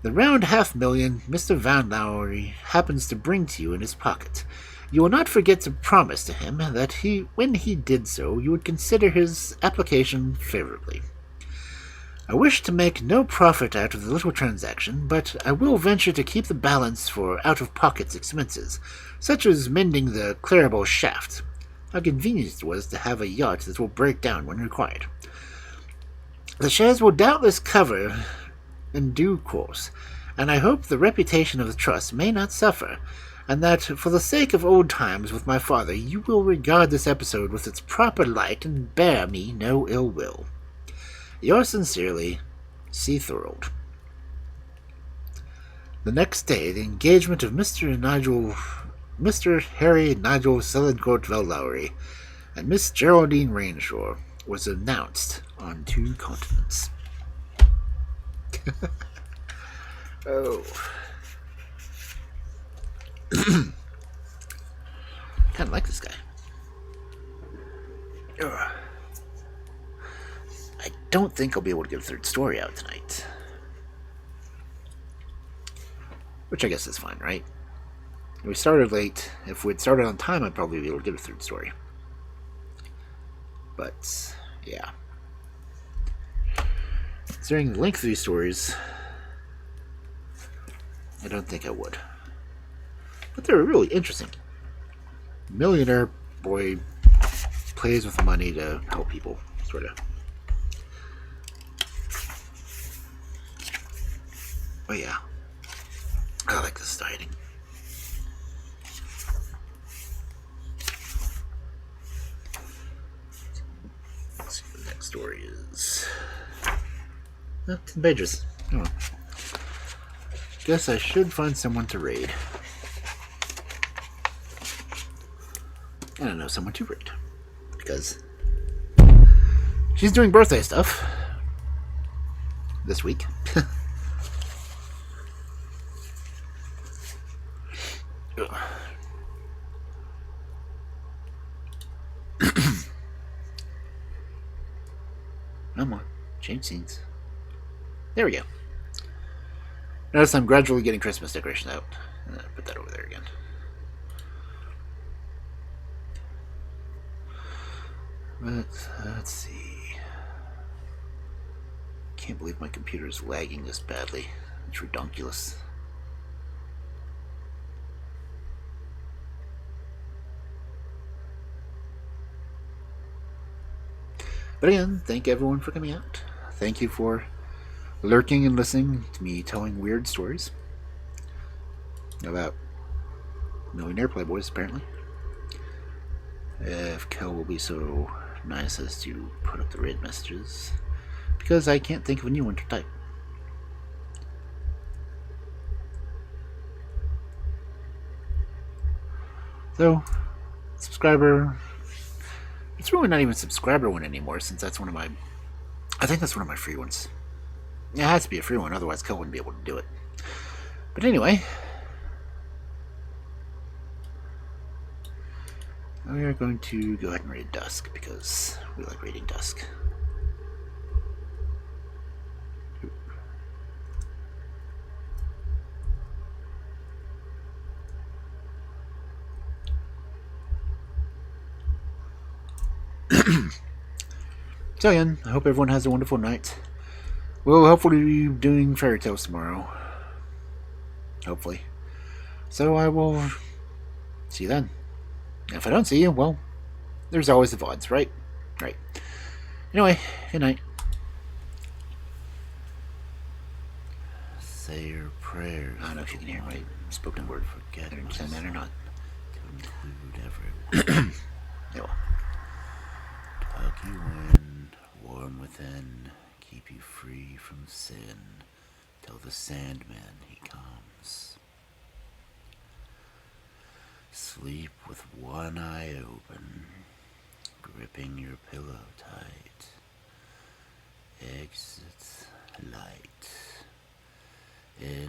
The round $500,000 Mr. Van Lowry happens to bring to you in his pocket. You will not forget to promise to him that when he did so, you would consider his application favorably. I wish to make no profit out of the little transaction, but I will venture to keep the balance for out-of-pocket expenses, such as mending the Claribel shaft. How convenient it was to have a yacht that will break down when required. The shares will doubtless cover in due course, and I hope the reputation of the trust may not suffer, and that, for the sake of old times with my father, you will regard this episode with its proper light and bear me no ill will. Yours sincerely, C. Thorold. The next day, the engagement of Mr. Harry Nigel Selincourt Lowry and Miss Geraldine Rainshaw was announced on 2 continents. Oh. Kind of like this guy. Ugh. I don't think I'll be able to get a third story out tonight. Which I guess is fine, right? We started late. If we'd started on time, I'd probably be able to get a third story. But, yeah. Considering the length of these stories, I don't think I would. But they were really interesting. Millionaire boy plays with money to help people, sort of. Oh yeah, I like this dieting. Let's see what the next story is. 10 pages. Oh. Guess I should find someone to raid. I don't know, someone to raid. Because she's doing birthday stuff this week.
Come on, change scenes. There we go. Notice I'm gradually getting Christmas decorations out. Put that over there again. But let's see. Can't believe my computer is lagging this badly. It's redonkulous. But again, thank everyone for coming out. Thank you for lurking and listening to me telling weird stories about millionaire playboys, apparently. If Kel will be so nice as to put up the red messages, because I can't think of a new one to type. So, subscriber. It's really not even a subscriber one anymore, since that's one of my. I think that's one of my free ones. It has to be a free one, otherwise Kel wouldn't be able to do it. But anyway, we are going to go ahead and raid Dusk, because we like raiding Dusk. So again, I hope everyone has a wonderful night. We'll hopefully be doing fairy tales tomorrow. Hopefully. So I will see you then. If I don't see you, well, there's always the VODs, right? Right. Anyway, good night.
Say your prayers.
I don't know if you can hear my spoken word.
Forget
Understand that or not?
to include everyone.
Yeah, well.
Tuck you in, warm within, keep you free from sin, till the Sandman he comes. Sleep with one eye open, gripping your pillow tight. Exit light. In